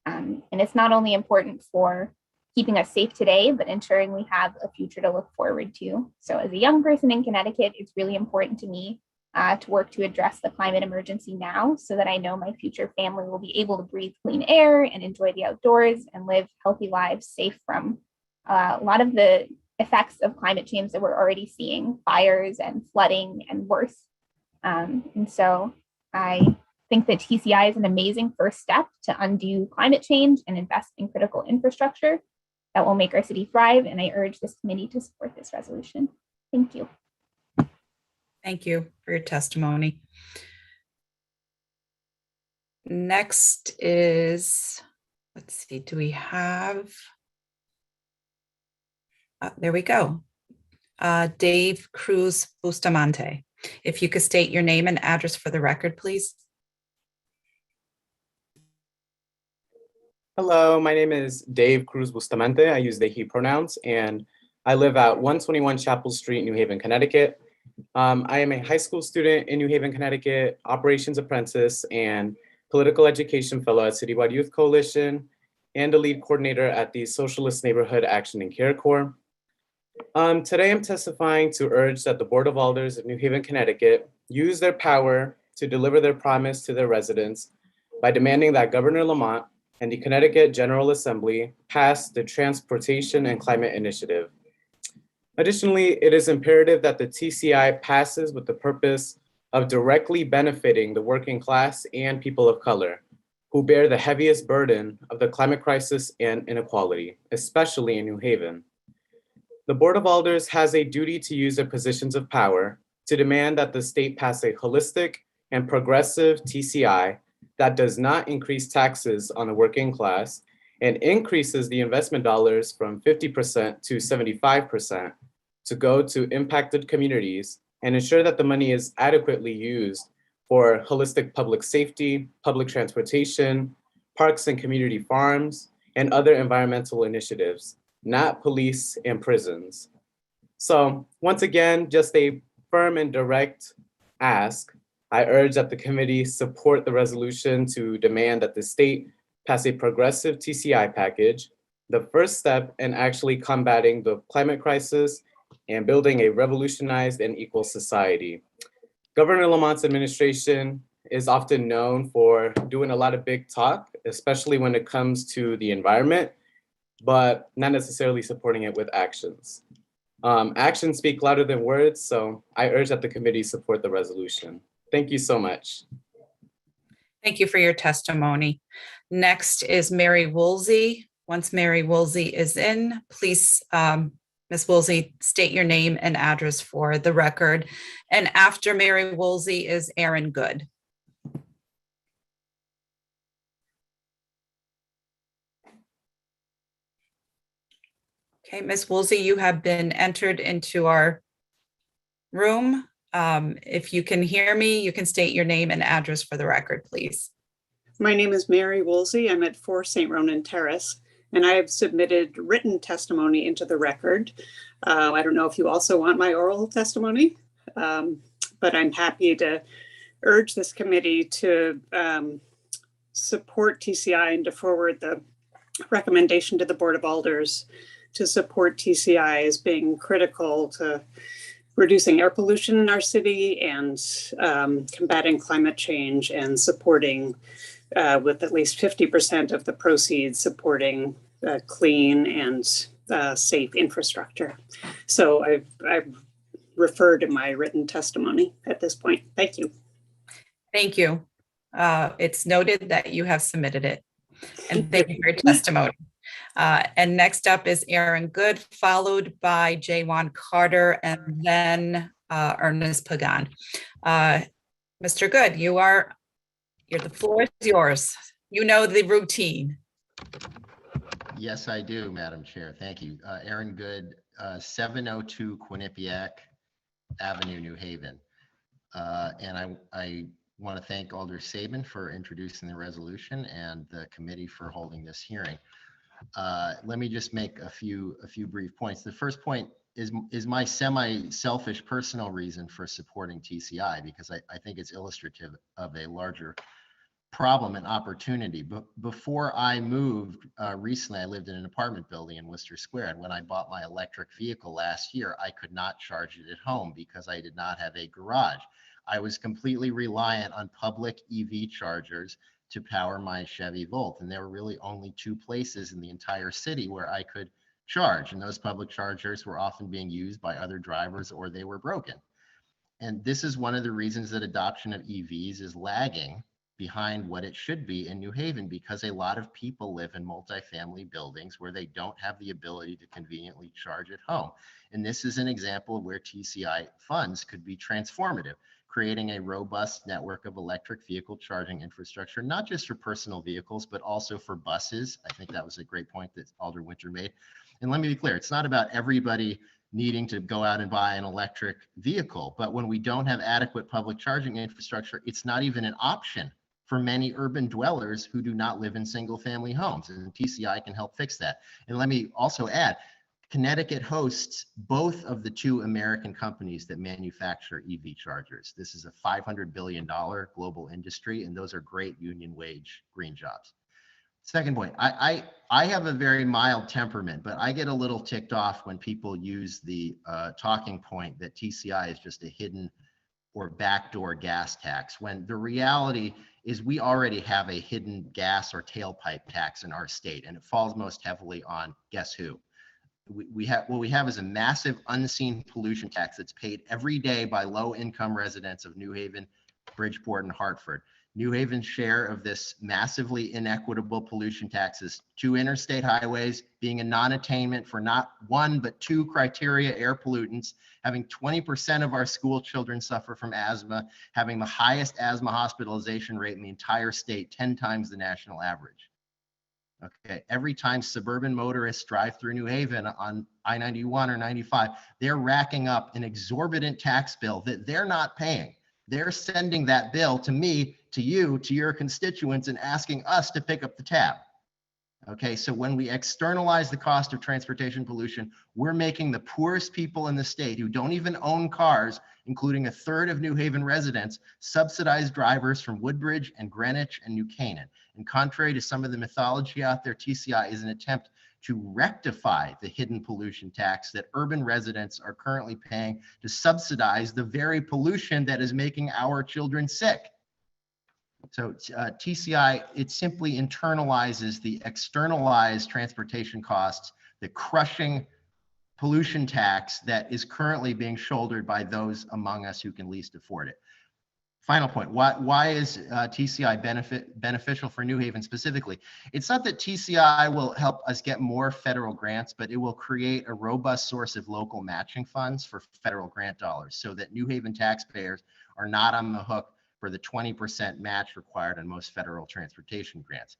And it's not only important for keeping us safe today, but ensuring we have a future to look forward to. So as a young person in Connecticut, it's really important to me to work to address the climate emergency now so that I know my future family will be able to breathe clean air and enjoy the outdoors and live healthy lives safe from a lot of the effects of climate change that we're already seeing, fires and flooding and worse. And so I think that TCI is an amazing first step to undo climate change and invest in critical infrastructure that will make our city thrive. And I urge this committee to support this resolution. Thank you. Thank you for your testimony. Next is, let's see, do we have, there we go. Dave Cruz Bustamante. If you could state your name and address for the record, please. Hello, my name is Dave Cruz Bustamante. I use they, he pronouns, and I live at 121 Chapel Street, New Haven, Connecticut. I am a high school student in New Haven, Connecticut, operations apprentice, and political education fellow at Citywide Youth Coalition, and a lead coordinator at the Socialist Neighborhood Action and Care Corps. Today I'm testifying to urge that the Board of Alders of New Haven, Connecticut use their power to deliver their promise to their residents by demanding that Governor Lamont and the Connecticut General Assembly pass the Transportation and Climate Initiative. Additionally, it is imperative that the TCI passes with the purpose of directly benefiting the working class and people of color, who bear the heaviest burden of the climate crisis and inequality, especially in New Haven. The Board of Alders has a duty to use their positions of power to demand that the state pass a holistic and progressive TCI that does not increase taxes on the working class and increases the investment dollars from 50% to 75% to go to impacted communities and ensure that the money is adequately used for holistic public safety, public transportation, parks and community farms, and other environmental initiatives, not police and prisons. So once again, just a firm and direct ask. I urge that the committee support the resolution to demand that the state pass a progressive TCI package, the first step in actually combating the climate crisis and building a revolutionized and equal society. Governor Lamont's administration is often known for doing a lot of big talk, especially when it comes to the environment, but not necessarily supporting it with actions. Actions speak louder than words, so I urge that the committee support the resolution. Thank you so much. Thank you for your testimony. Next is Mary Woolsey. Once Mary Woolsey is in, please, Ms. Woolsey, state your name and address for the record. And after Mary Woolsey is Aaron Good. Okay, Ms. Woolsey, you have been entered into our room. If you can hear me, you can state your name and address for the record, please. My name is Mary Woolsey. I'm at 4 St. Ronan Terrace, and I have submitted written testimony into the record. I don't know if you also want my oral testimony, but I'm happy to urge this committee to support TCI and to forward the recommendation to the Board of Alders to support TCI as being critical to reducing air pollution in our city and combating climate change and supporting with at least 50% of the proceeds supporting clean and safe infrastructure. So I've referred to my written testimony at this point. Thank you. Thank you. It's noted that you have submitted it. And thank you for your testimony. And next up is Aaron Good, followed by Jawan Carter, and then Ernest Pagan. Mr. Good, the floor is yours. You know the routine. Yes, I do, Madam Chair. Thank you. Aaron Good, 702 Quinnipiac Avenue, New Haven. And I want to thank Alder Saban for introducing the resolution and the committee for holding this hearing. Let me just make a few brief points. The first point is my semi-selfish personal reason for supporting TCI, because I think it's illustrative of a larger problem and opportunity. But before I moved recently, I lived in an apartment building in Worcester Square, and when I bought my electric vehicle last year, I could not charge it at home because I did not have a garage. I was completely reliant on public EV chargers to power my Chevy Volt. And there were really only 2 places in the entire city where I could charge. And those public chargers were often being used by other drivers or they were broken. And this is one of the reasons that adoption of EVs is lagging behind what it should be in New Haven, because a lot of people live in multifamily buildings where they don't have the ability to conveniently charge at home. And this is an example of where TCI funds could be transformative, creating a robust network of electric vehicle charging infrastructure, not just for personal vehicles, but also for buses. I think that was a great point that Alder Winter made. And let me be clear, it's not about everybody needing to go out and buy an electric vehicle, but when we don't have adequate public charging infrastructure, it's not even an option for many urban dwellers who do not live in single family homes, and TCI can help fix that. And let me also add, Connecticut hosts both of the 2 American companies that manufacture EV chargers. This is a $500 billion global industry, and those are great union wage green jobs. Second point, I have a very mild temperament, but I get a little ticked off when people use the talking point that TCI is just a hidden or backdoor gas tax, when the reality is we already have a hidden gas or tailpipe tax in our state, and it falls most heavily on, guess who? What we have is a massive unseen pollution tax that's paid every day by low-income residents of New Haven, Bridgeport, and Hartford. New Haven's share of this massively inequitable pollution tax is 2 interstate highways being a non-attainment for not 1, but 2 criteria air pollutants, having 20% of our school children suffer from asthma, having the highest asthma hospitalization rate in the entire state, 10 times the national average. Okay, every time suburban motorists drive through New Haven on I-91 or 95, they're racking up an exorbitant tax bill that they're not paying. They're sending that bill to me, to you, to your constituents, and asking us to pick up the tab. Okay, so when we externalize the cost of transportation pollution, we're making the poorest people in the state who don't even own cars, including a third of New Haven residents, subsidize drivers from Woodbridge and Greenwich and New Canaan. And contrary to some of the mythology out there, TCI is an attempt to rectify the hidden pollution tax that urban residents are currently paying to subsidize the very pollution that is making our children sick. So TCI, it simply internalizes the externalized transportation costs, the crushing pollution tax that is currently being shouldered by those among us who can least afford it. Final point, why is TCI beneficial for New Haven specifically? It's not that TCI will help us get more federal grants, but it will create a robust source of local matching funds for federal grant dollars so that New Haven taxpayers are not on the hook for the 20% match required on most federal transportation grants.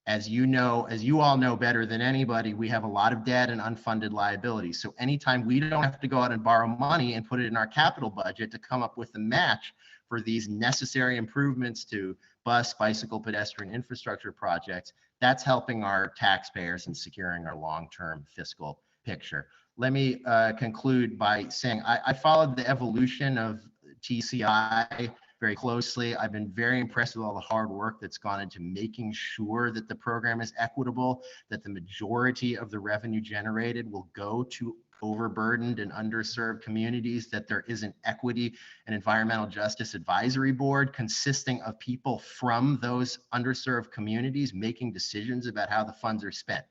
As you know, as you all know better than anybody, we have a lot of debt and unfunded liabilities. So anytime we don't have to go out and borrow money and put it in our capital budget to come up with the match for these necessary improvements to bus, bicycle, pedestrian infrastructure projects, that's helping our taxpayers and securing our long-term fiscal picture. Let me conclude by saying I followed the evolution of TCI very closely. I've been very impressed with all the hard work that's gone into making sure that the program is equitable, that the majority of the revenue generated will go to overburdened and underserved communities, that there is an equity and environmental justice advisory board consisting of people from those underserved communities making decisions about how the funds are spent.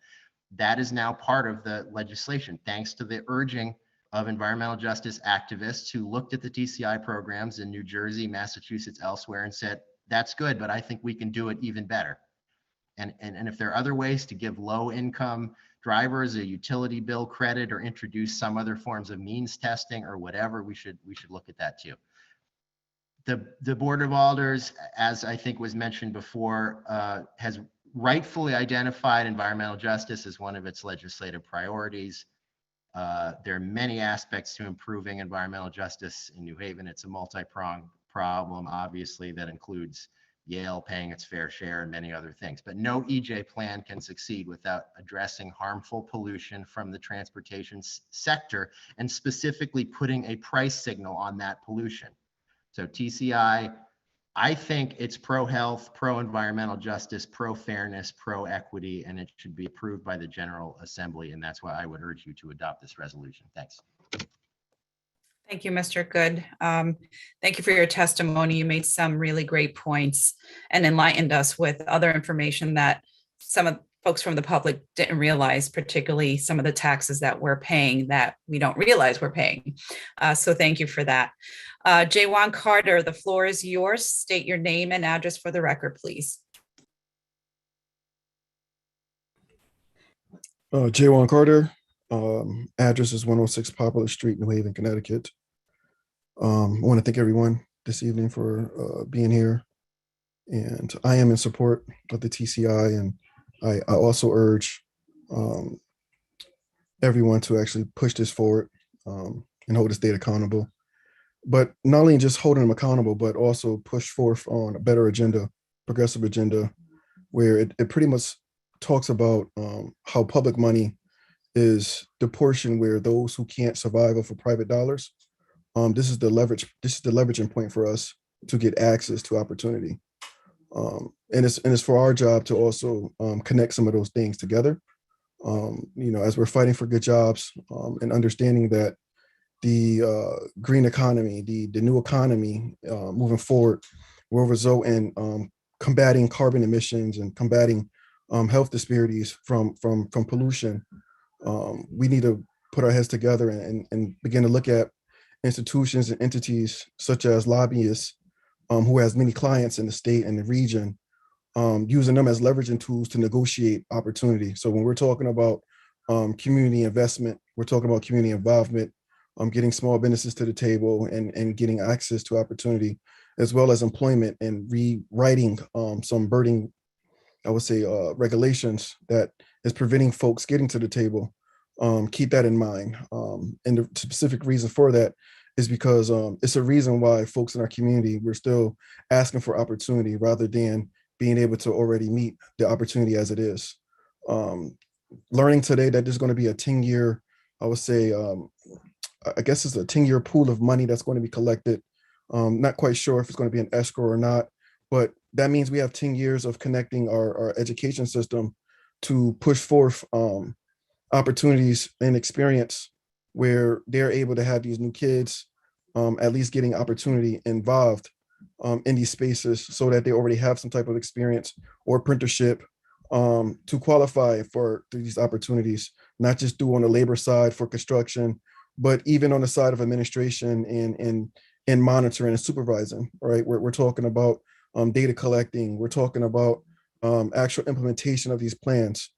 That is now part of the legislation, thanks to the urging of environmental justice activists who looked at the TCI programs in New Jersey, Massachusetts, elsewhere, and said, that's good, but I think we can do it even better. And if there are other ways to give low income drivers a utility bill credit or introduce some other forms of means testing or whatever, we should look at that too. The Board of Alders, as I think was mentioned before, has rightfully identified environmental justice as one of its legislative priorities. There are many aspects to improving environmental justice in New Haven. It's a multi-pronged problem, obviously, that includes Yale paying its fair share and many other things. But no EJ plan can succeed without addressing harmful pollution from the transportation sector and specifically putting a price signal on that pollution. So TCI, I think it's pro-health, pro-environmental justice, pro-fairness, pro-equity, and it should be approved by the General Assembly. And that's why I would urge you to adopt this resolution. Thanks. Thank you, Mr. Good. Thank you for your testimony. You made some really great points and enlightened us with other information that some of folks from the public didn't realize, particularly some of the taxes that we're paying that we don't realize we're paying. So thank you for that. Jaywan Carter, the floor is yours. State your name and address for the record, please. Jaywan Carter, address is 106 Poplar Street, New Haven, Connecticut. I want to thank everyone this evening for being here. And I am in support of the TCI, and I also urge everyone to actually push this forward and hold the state accountable. But not only just holding them accountable, but also push forth on a better agenda, progressive agenda, where it pretty much talks about how public money is the portion where those who can't survive off of private dollars, this is the leveraging point for us to get access to opportunity. And it's for our job to also connect some of those things together. As we're fighting for good jobs and understanding that the green economy, the new economy moving forward will result in combating carbon emissions and combating health disparities from pollution. We need to put our heads together and begin to look at institutions and entities such as lobbyists who has many clients in the state and the region, using them as leveraging tools to negotiate opportunity. So when we're talking about community investment, we're talking about community involvement, getting small businesses to the table and getting access to opportunity, as well as employment and rewriting some burning, I would say, regulations that is preventing folks getting to the table. Keep that in mind. And the specific reason for that is because it's a reason why folks in our community, we're still asking for opportunity rather than being able to already meet the opportunity as it is. Learning today that there's going to be a 10-year, I would say, I guess it's a 10-year pool of money that's going to be collected. Not quite sure if it's going to be an escrow or not, but that means we have 10 years of connecting our education system to push forth opportunities and experience where they're able to have these new kids at least getting opportunity involved in these spaces so that they already have some type of experience or apprenticeship to qualify for these opportunities, not just do on the labor side for construction, but even on the side of administration and monitoring and supervising, right? We're talking about data collecting. We're talking about actual implementation of these plans,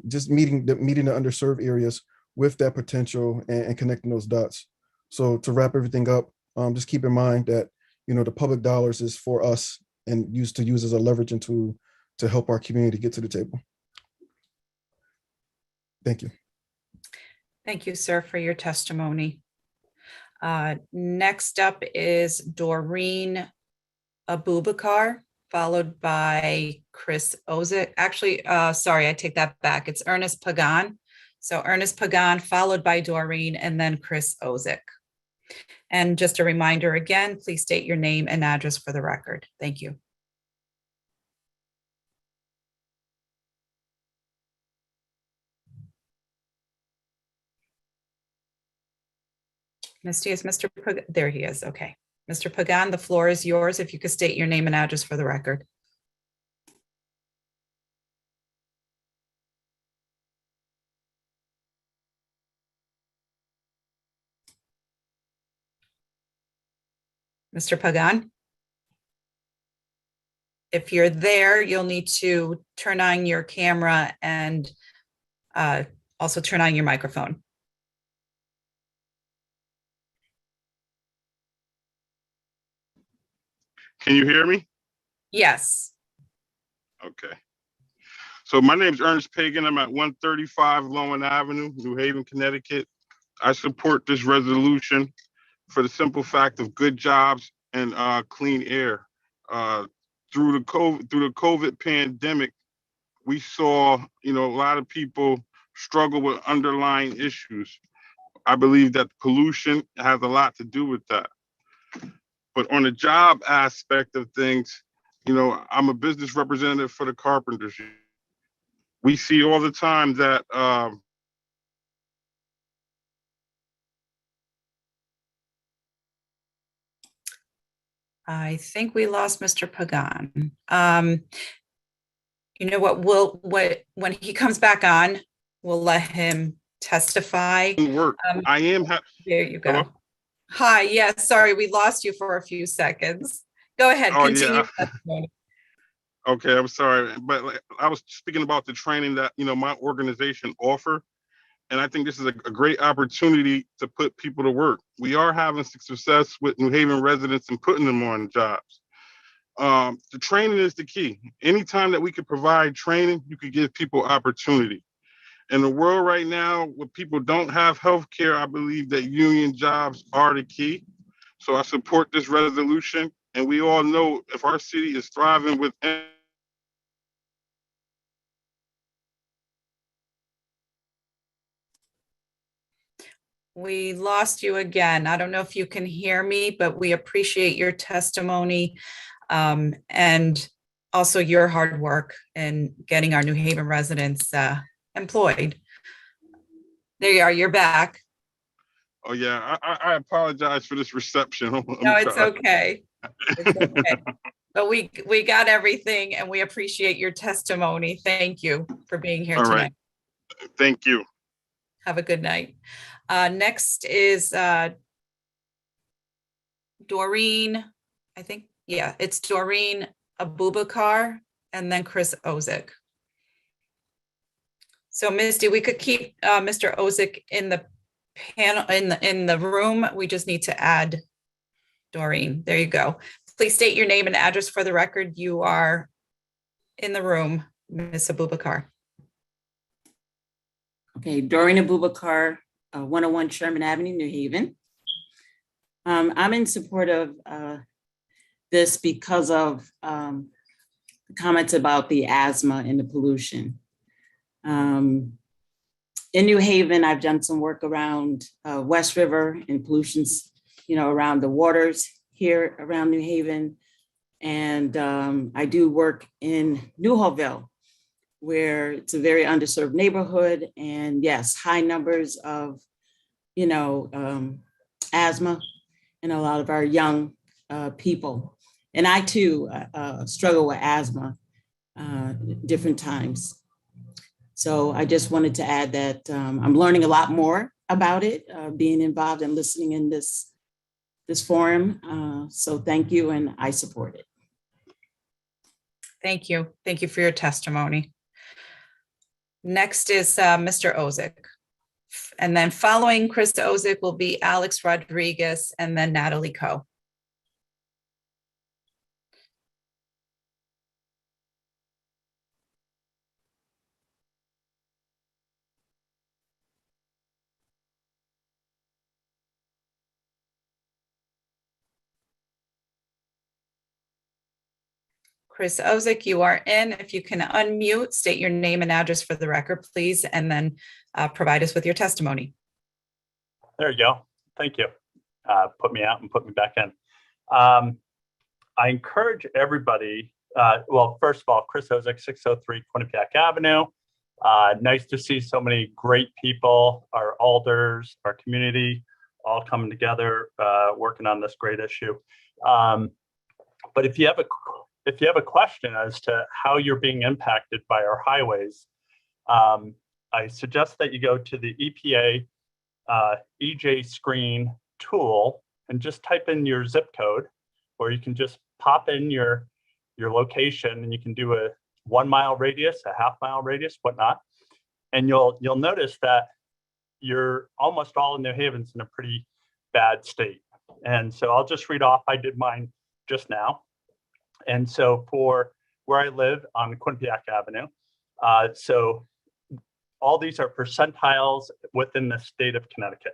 just meeting the underserved areas with that potential and connecting those dots. So to wrap everything up, just keep in mind that, the public dollars is for us and use as a leveraging tool to help our community get to the table. Thank you. Thank you, sir, for your testimony. Next up is Doreen Abubakar, followed by Chris Ozick. Actually, sorry, I take that back. It's Ernest Pagan. So Ernest Pagan, followed by Doreen, and then Chris Ozick. And just a reminder again, please state your name and address for the record. Thank you. Misty, is Mr. Pagan? There he is. Okay. Mr. Pagan, the floor is yours. If you could state your name and address for the record. Mr. Pagan? If you're there, you'll need to turn on your camera and also turn on your microphone. Can you hear me? Yes. Okay. So my name is Ernest Pagan. I'm at 135 Lowen Avenue, New Haven, Connecticut. I support this resolution for the simple fact of good jobs and clean air. Through the COVID pandemic, we saw, a lot of people struggle with underlying issues. I believe that pollution has a lot to do with that. But on the job aspect of things, I'm a business representative for the carpenters. We see all the time that I think we lost Mr. Pagan. You know what, when he comes back on, we'll let him testify. work. I am. There you go. Hello? Hi, yes, sorry, we lost you for a few seconds. Go ahead, Oh, continue. yeah. Okay, I'm sorry, but I was speaking about the training that my organization offer, and I think this is a great opportunity to put people to work. We are having success with New Haven residents and putting them on jobs. The training is the key. Anytime that we could provide training, you could give people opportunity. In the world right now, where people don't have health care, I believe that union jobs are the key. So I support this resolution, and we all know if our city is thriving with We lost you again. I don't know if you can hear me, but we appreciate your testimony and also your hard work in getting our New Haven residents employed. There you are, you're back. Oh yeah, I apologize for this reception. No, it's okay. It's okay. But we got everything and we appreciate your testimony. Thank you for being here All tonight. right. Thank you. Have a good night. Next is Doreen, I think, yeah, it's Doreen Abubakar and then Chris Ozick. So Misty, we could keep Mr. Ozick in the panel, in the room. We just need to add Doreen. There you go. Please state your name and address for the record. You are in the room, Ms. Abubakar. Okay, Doreen Abubakar, 101 Sherman Avenue, New Haven. I'm in support of this because of the comments about the asthma and the pollution. In New Haven, I've done some work around West River and pollutions, around the waters here around New Haven. And I do work in Newhallville, where it's a very underserved neighborhood. And yes, high numbers of, asthma in a lot of our young people. And I too struggle with asthma different times. So I just wanted to add that I'm learning a lot more about it, being involved and listening in this forum. So thank you, and I support it. Thank you. Thank you for your testimony. Next is Mr. Ozick. And then following Chris Ozick will be Alex Rodriguez and then Natalie Coe. Chris Ozick, you are in. If you can unmute, state your name and address for the record, please, and then provide us with your testimony. There you go. Thank you. put me out and put me back in. I encourage everybody, well, first of all, Chris Ozek, 603 Quinnipiac Avenue. Nice to see so many great people, our alders, our community, all coming together, working on this great issue. But if you have a question as to how you're being impacted by our highways, I suggest that you go to the EPA EJ screen tool and just type in your zip code, or you can just pop in your location, and you can do a 1 mile radius, a half-mile radius, whatnot. And you'll notice that you're almost all in New Haven's in a pretty bad state. And so I'll just read off, I did mine just now. And so for where I live on Quinnipiac Avenue, so all these are percentiles within the state of Connecticut.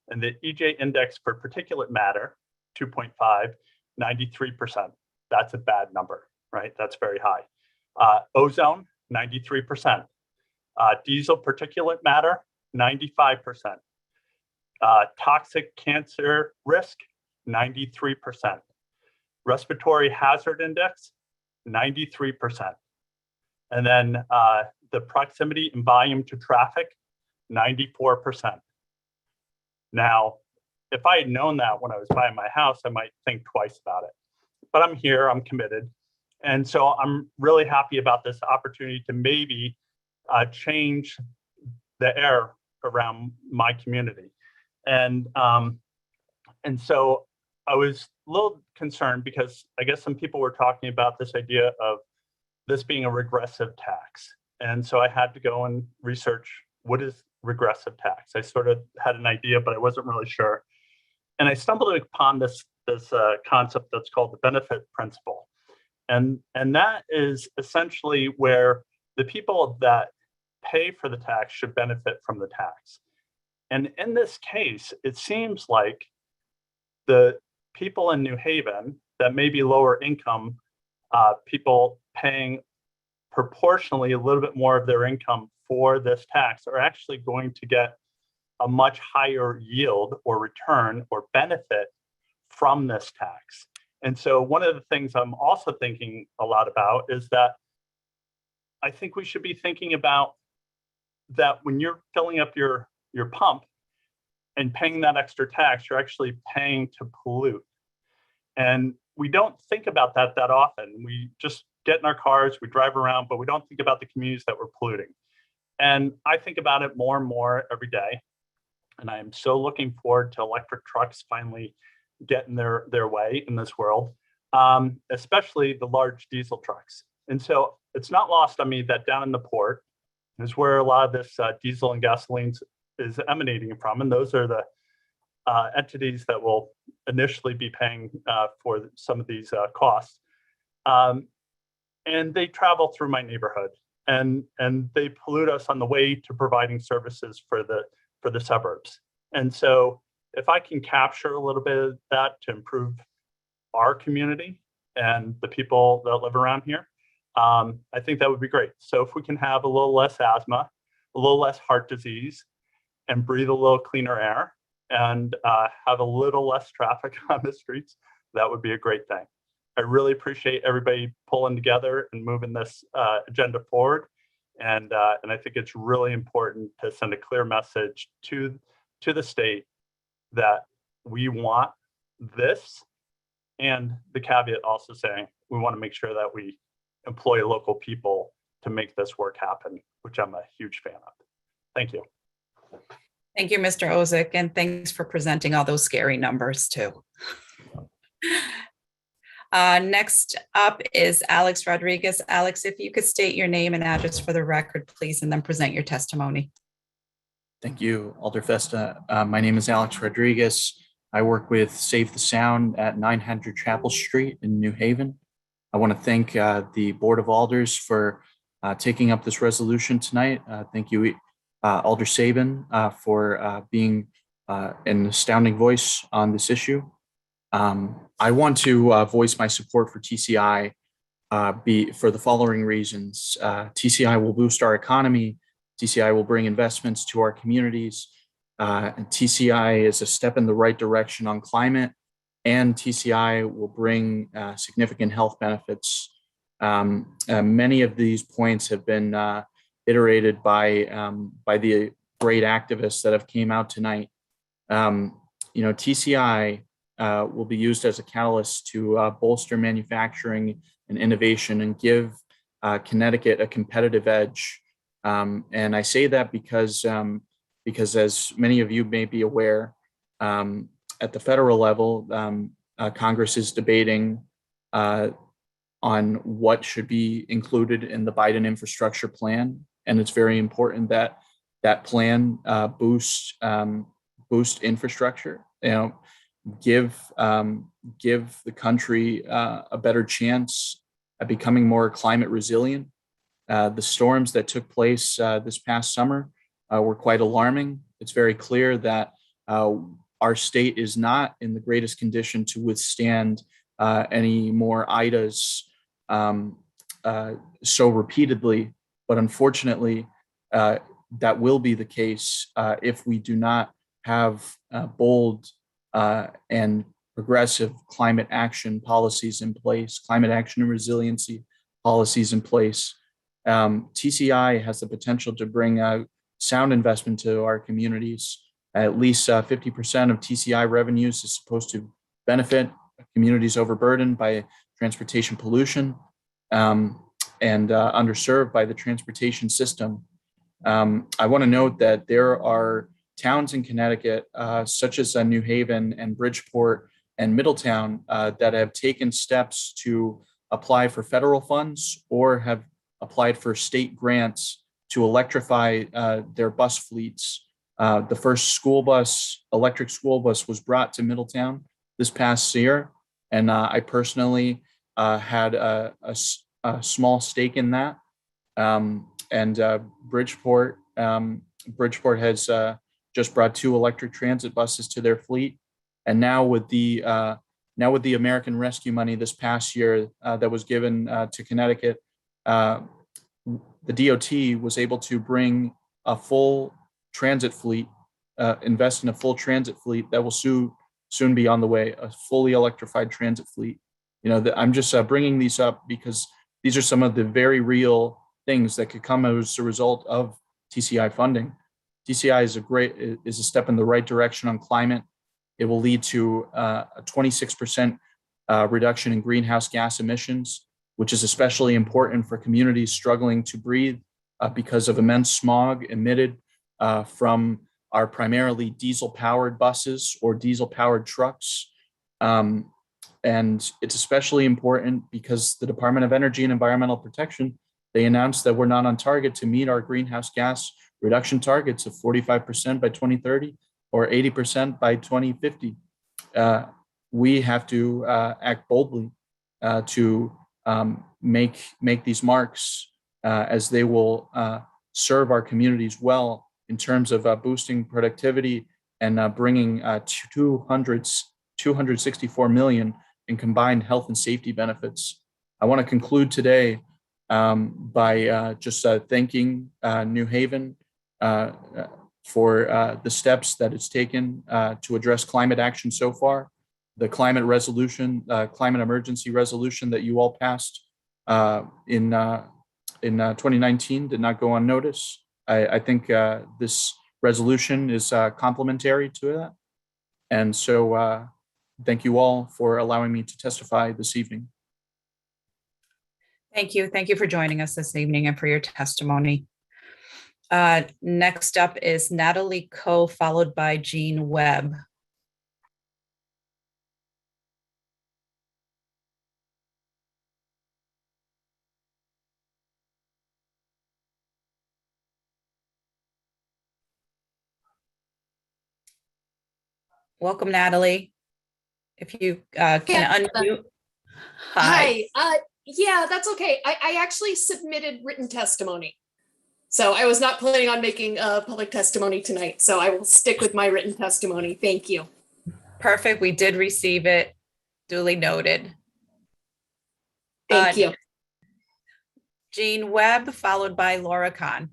And the EJ index for particulate matter, 2.5, 93%. That's a bad number, right? That's very high. Ozone, 93%. Diesel particulate matter, 95%. Toxic cancer risk, 93%. Respiratory hazard index, 93%. And then the proximity and volume to traffic, 94%. Now, if I had known that when I was buying my house, I might think twice about it. But I'm here, I'm committed. And so I'm really happy about this opportunity to maybe change the air around my community. And so I was a little concerned because I guess some people were talking about this idea of this being a regressive tax. And so I had to go and research what is regressive tax. I sort of had an idea, but I wasn't really sure. And I stumbled upon this concept that's called the benefit principle. And that is essentially where the people that pay for the tax should benefit from the tax. And in this case, it seems like the people in New Haven that may be lower income, people paying proportionally a little bit more of their income for this tax are actually going to get a much higher yield or return or benefit from this tax. And so one of the things I'm also thinking a lot about is that I think we should be thinking about that when you're filling up your pump and paying that extra tax, you're actually paying to pollute. And we don't think about that often. We just get in our cars, we drive around, but we don't think about the communities that we're polluting. And I think about it more and more every day. And I am so looking forward to electric trucks finally getting their way in this world, especially the large diesel trucks. And so it's not lost on me that down in the port is where a lot of this diesel and gasoline is emanating from. And those are the entities that will initially be paying for some of these costs. And they travel through my neighborhood, and they pollute us on the way to providing services for the suburbs. And so if I can capture a little bit of that to improve our community and the people that live around here, I think that would be great. So if we can have a little less asthma, a little less heart disease, and breathe a little cleaner air, and have a little less traffic on the streets, that would be a great thing. I really appreciate everybody pulling together and moving this agenda forward. And I think it's really important to send a clear message to the state that we want this, and the caveat also saying we want to make sure that we employ local people to make this work happen, which I'm a huge fan of. Thank you. Thank you, Mr. Ozek, and thanks for presenting all those scary numbers too. Next up is Alex Rodriguez. Alex, if you could state your name and address for the record, please, and then present your testimony. Thank you, Alder Festa. My name is Alex Rodriguez. I work with Save the Sound at 900 Chapel Street in New Haven. I want to thank the Board of Alders for taking up this resolution tonight. Thank you, Alder Saban, for being an astounding voice on this issue. I want to voice my support for TCI for the following reasons. TCI will boost our economy. TCI will bring investments to our communities. TCI is a step in the right direction on climate, and TCI will bring significant health benefits. Many of these points have been iterated by the great activists that have came out tonight. TCI will be used as a catalyst to bolster manufacturing and innovation and give Connecticut a competitive edge. And I say that because as many of you may be aware, at the federal level, Congress is debating on what should be included in the Biden infrastructure plan. And it's very important that that plan boost infrastructure, give the country a better chance at becoming more climate resilient. The storms that took place this past summer were quite alarming. It's very clear that our state is not in the greatest condition to withstand any more Idas so repeatedly, but unfortunately, that will be the case if we do not have bold and progressive climate action policies in place, climate action and resiliency policies in place. TCI has the potential to bring sound investment to our communities. At least 50% of TCI revenues is supposed to benefit communities overburdened by transportation pollution and underserved by the transportation system. I want to note that there are towns in Connecticut, such as New Haven and Bridgeport and Middletown, that have taken steps to apply for federal funds or have applied for state grants to electrify their bus fleets. The first electric school bus was brought to Middletown this past year, and I personally had a small stake in that. Bridgeport has just brought 2 electric transit buses to their fleet, and now with the American Rescue money this past year that was given to Connecticut, the DOT was able to bring a full transit fleet, invest in a full transit fleet that will soon be on the way, a fully electrified transit fleet. I'm just bringing these up because these are some of the very real things that could come as a result of TCI funding. TCI is a step in the right direction on climate. It will lead to a 26% reduction in greenhouse gas emissions, which is especially important for communities struggling to breathe because of immense smog emitted from our primarily diesel-powered buses or diesel-powered trucks. And it's especially important because the Department of Energy and Environmental Protection, they announced that we're not on target to meet our greenhouse gas reduction targets of 45% by 2030 or 80% by 2050. We have to act boldly to make these marks as they will serve our communities well in terms of boosting productivity and bringing 264 million in combined health and safety benefits. I want to conclude today by just thanking New Haven for the steps that it's taken to address climate action so far. The climate resolution, climate emergency resolution that you all passed in 2019 did not go unnoticed. I think this resolution is complementary to that. And so thank you all for allowing me to testify this evening. Thank you. Thank you for joining us this evening and for your testimony. Next up is Natalie Coe, followed by Jean Webb. Welcome, Natalie. If you can unmute. Hi. Yeah, that's okay. I actually submitted written testimony. So I was not planning on making a public testimony tonight. So I will stick with my written testimony. Thank you. Perfect. We did receive it. Duly noted. Thank you. Jean Webb, followed by Laura Kahn.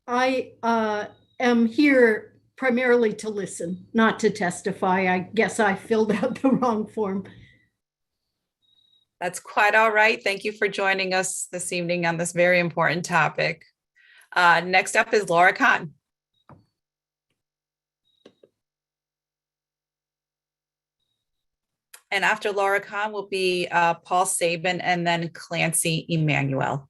I am here primarily to listen, not to testify. I guess I filled out the wrong form. That's quite all right. Thank you for joining us this evening on this very important topic. Next up is Laura Khan. And after Laura Khan will be Paul Sabin and then Clancy Emmanuel.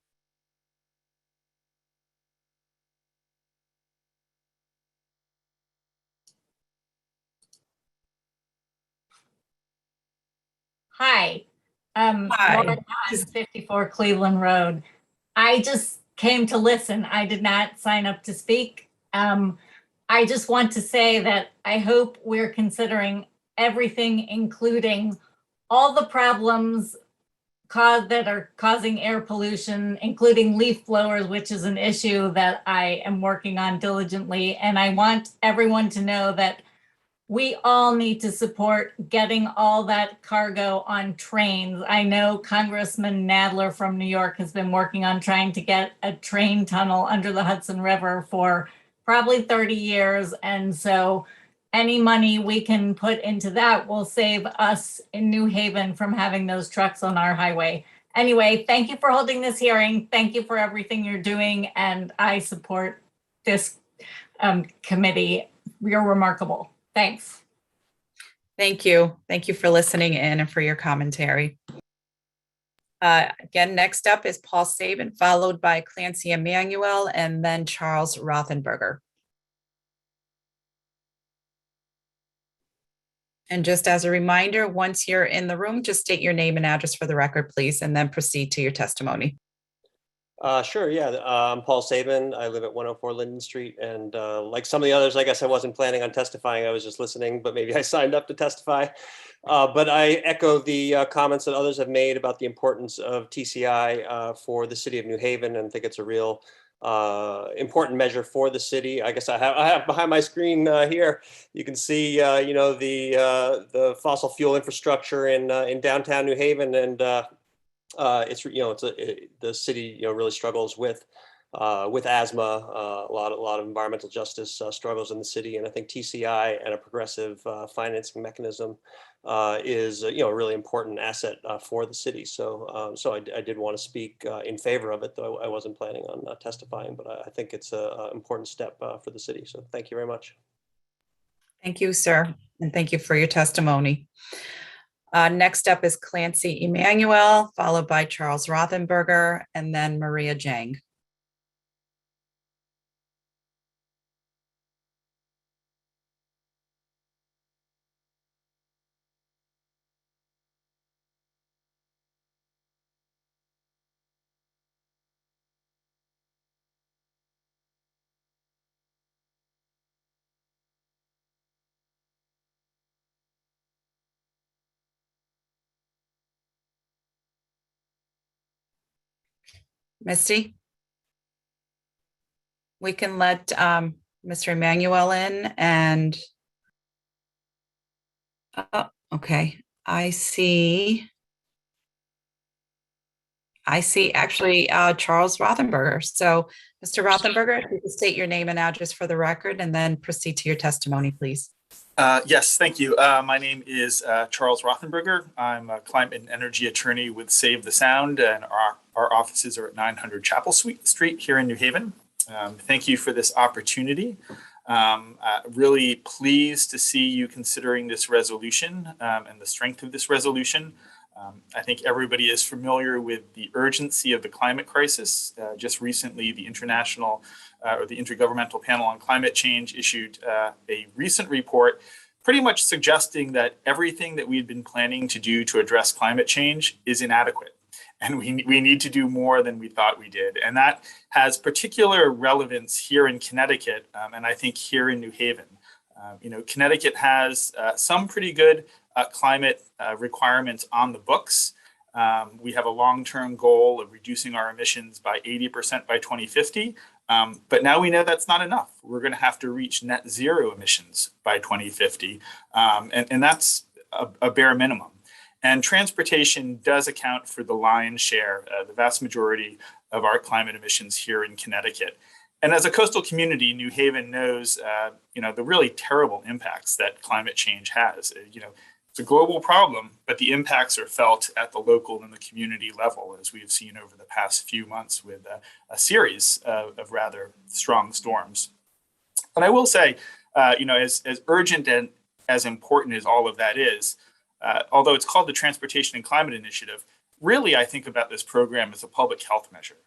Hi. Hi. Laura Khan, 54 Cleveland Road. I just came to listen. I did not sign up to speak. I just want to say that I hope we're considering everything, including all the problems that are causing air pollution, including leaf blowers, which is an issue that I am working on diligently. And I want everyone to know that we all need to support getting all that cargo on trains. I know Congressman Nadler from New York has been working on trying to get a train tunnel under the Hudson River for probably 30 years. And so any money we can put into that will save us in New Haven from having those trucks on our highway. Anyway, thank you for holding this hearing. Thank you for everything you're doing. And I support this committee. You're remarkable. Thanks. Thank you. Thank you for listening in and for your commentary. Again, next up is Paul Sabin, followed by Clancy Emmanuel and then Charles Rothenberger. And just as a reminder, once you're in the room, just state your name and address for the record, please, and then proceed to your testimony. Sure, yeah. I'm Paul Sabin. I live at 104 Linden Street. And like some of the others, I guess I wasn't planning on testifying. I was just listening, but maybe I signed up to testify. But I echo the comments that others have made about the importance of TCI for the city of New Haven, and think it's a real important measure for the city. I guess I have behind my screen here, you can see, you know, the fossil fuel infrastructure in downtown New Haven, and it's, you know, the city, you know, really struggles with asthma, a lot of environmental justice struggles in the city, and I think TCI and a progressive financing mechanism is, you know, a really important asset for the city. So I did want to speak in favor of it, though I wasn't planning on testifying, but I think it's an important step for the city. So thank you very much. Thank you, sir, and thank you for your testimony. Next up is Clancy Emmanuel, followed by Charles Rothenberger, and then Maria Jang. Misty? We can let Mr. Emmanuel in and, oh, okay, I see actually Charles Rothenberger. So Mr. Rothenberger, if you could state your name and address for the record and then proceed to your testimony, please. Yes, thank you. My name is Charles Rothenberger. I'm a climate and energy attorney with Save the Sound, and our offices are at 900 Chapel Street here in New Haven. Thank you for this opportunity. Really pleased to see you considering this resolution and the strength of this resolution. I think everybody is familiar with the urgency of the climate crisis. Just recently, the International or the Intergovernmental Panel on Climate Change issued a recent report pretty much suggesting that everything that we'd been planning to do to address climate change is inadequate. And we need to do more than we thought we did. And that has particular relevance here in Connecticut, and I think here in New Haven. You know, Connecticut has some pretty good climate requirements on the books. We have a long-term goal of reducing our emissions by 80% by 2050. But now we know that's not enough. We're going to have to reach net zero emissions by 2050. And that's a bare minimum. And transportation does account for the lion's share, the vast majority of our climate emissions here in Connecticut. And as a coastal community, New Haven knows, the really terrible impacts that climate change has. It's a global problem, but the impacts are felt at the local and the community level, as we've seen over the past few months with a series of rather strong storms. And I will say, as urgent and as important as all of that is, although it's called the Transportation and Climate Initiative, really I think about this program as a public health measure.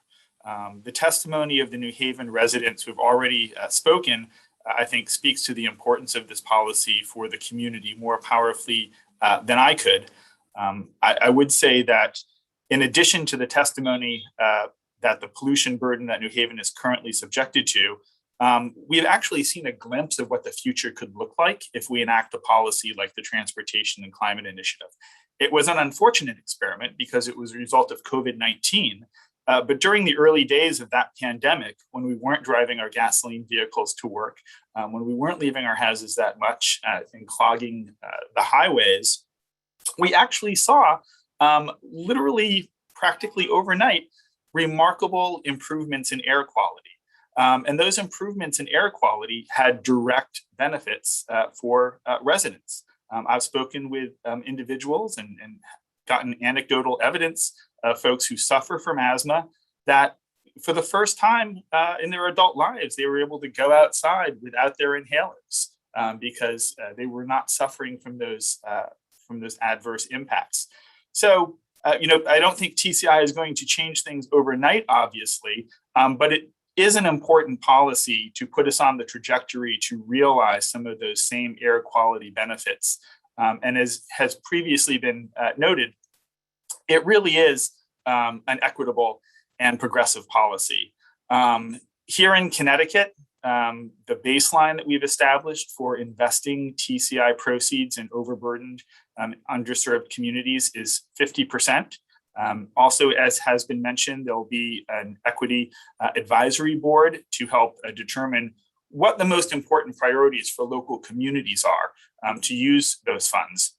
The testimony of the New Haven residents who have already spoken, I think, speaks to the importance of this policy for the community more powerfully than I could. I would say that in addition to the testimony that the pollution burden that New Haven is currently subjected to, we've actually seen a glimpse of what the future could look like if we enact a policy like the Transportation and Climate Initiative. It was an unfortunate experiment because it was a result of COVID-19. But during the early days of that pandemic, when we weren't driving our gasoline vehicles to work, when we weren't leaving our houses that much and clogging the highways, we actually saw literally practically overnight remarkable improvements in air quality. And those improvements in air quality had direct benefits for residents. I've spoken with individuals and gotten anecdotal evidence of folks who suffer from asthma that for the first time in their adult lives, they were able to go outside without their inhalers because they were not suffering from those adverse impacts. So, I don't think TCI is going to change things overnight, obviously, but it is an important policy to put us on the trajectory to realize some of those same air quality benefits. And as has previously been noted, it really is an equitable and progressive policy. Here in Connecticut, the baseline that we've established for investing TCI proceeds in overburdened, underserved communities is 50%. Also, as has been mentioned, there'll be an equity advisory board to help determine what the most important priorities for local communities are to use those funds.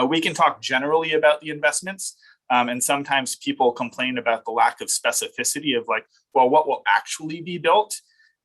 We can talk generally about the investments, and sometimes people complain about the lack of specificity of what will actually be built?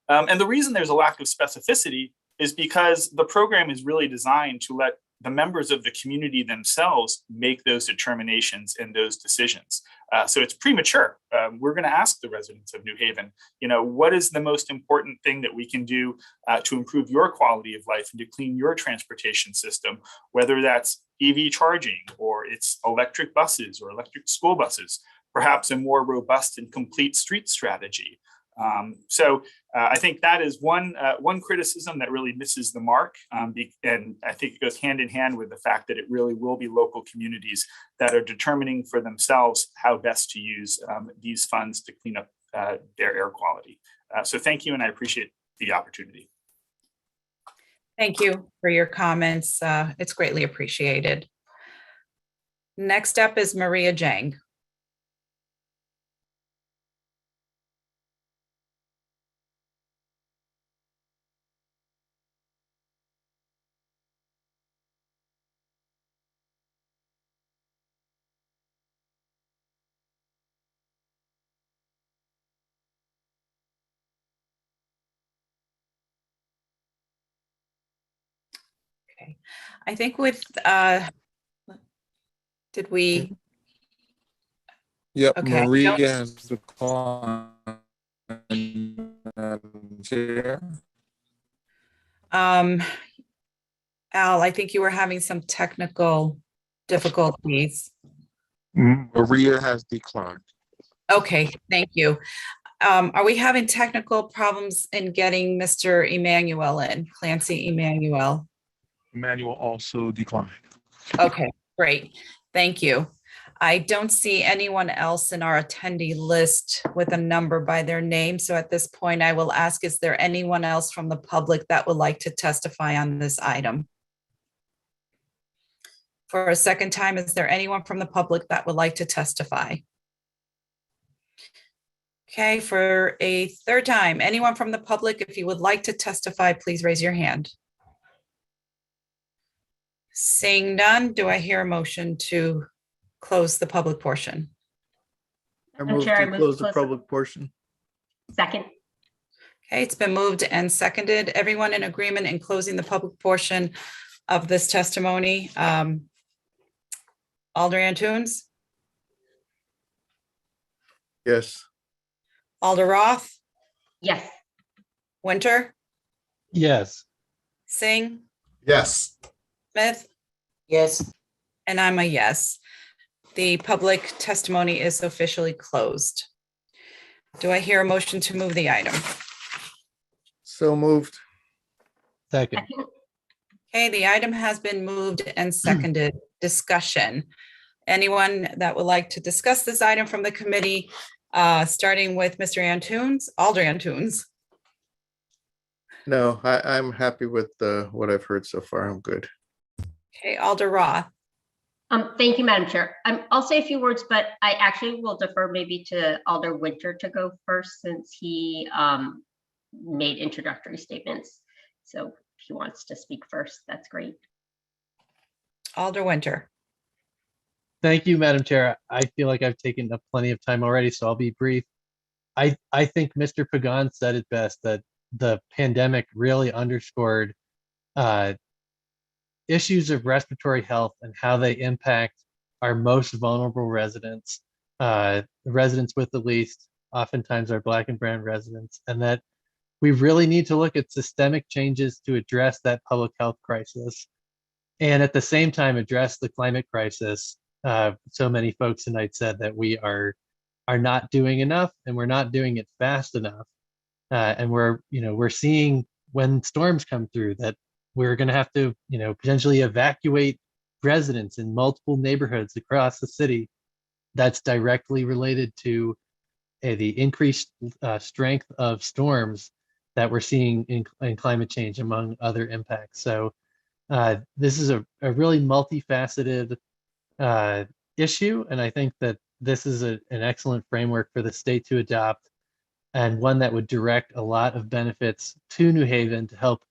And the reason there's a lack of specificity is because the program is really designed to let the members of the community themselves make those determinations and those decisions. So it's premature. We're going to ask the residents of New Haven, what is the most important thing that we can do to improve your quality of life and to clean your transportation system, whether that's EV charging or it's electric buses or electric school buses, perhaps a more robust and complete street strategy. So I think that is one criticism that really misses the mark. And I think it goes hand in hand with the fact that it really will be local communities that are determining for themselves how best to use these funds to clean up their air quality. So thank you, and I appreciate the opportunity. Thank you for your comments. It's greatly appreciated. Next up is Maria Jang. Okay, I think with, did we? Yep, Okay. Maria has the call. Chair. Al, I think you were having some technical difficulties. Maria has declined. Okay, thank you. Are we having technical problems in getting Mr. Emmanuel in, Clancy Emmanuel? Emmanuel also declined. Okay, great. Thank you. I don't see anyone else in our attendee list with a number by their name. So at this point, I will ask, is there anyone else from the public that would like to testify on this item? For a second time, is there anyone from the public that would like to testify? Okay, for a third time, anyone from the public, if you would like to testify, please raise your hand. Seeing none, do I hear a motion to close the public portion? I move Chair, I to move close to the close public portion. Second. Okay, it's been moved and seconded. Everyone in agreement in closing the public portion of this testimony? Alder Antunes, Yes. Alder Roth, Yes. Winter, Yes. Singh, Yes. Smith, Yes. and I'm a yes. The public testimony is officially closed. Do I hear a motion to move the item? So moved. Second. Okay, the item has been moved and seconded. Discussion. Anyone that would like to discuss this item from the committee, starting with Mr. Antunes, Alder Antunes? No, I'm happy with what I've heard so far. I'm good. Okay, Alder Roth. Thank you, Madam Chair. I'll say a few words, but I actually will defer maybe to Alder Winter to go first since he made introductory statements. So if he wants to speak first, that's great. Alder Winter. Thank you, Madam Chair. I feel like I've taken up plenty of time already, so I'll be brief. I think Mr. Pagan said it best, that the pandemic really underscored issues of respiratory health and how they impact our most vulnerable residents, the residents with the least, oftentimes our Black and brown residents, and that we really need to look at systemic changes to address that public health crisis, and at the same time address the climate crisis. So many folks tonight said that we are not doing enough, and we're not doing it fast enough, and we're seeing when storms come through that we're going to have to potentially evacuate residents in multiple neighborhoods across the city. That's directly related to the increased strength of storms that we're seeing in climate change, among other impacts. So this is a really multifaceted issue, and I think that this is an excellent framework for the state to adopt, and one that would direct a lot of benefits to New Haven to help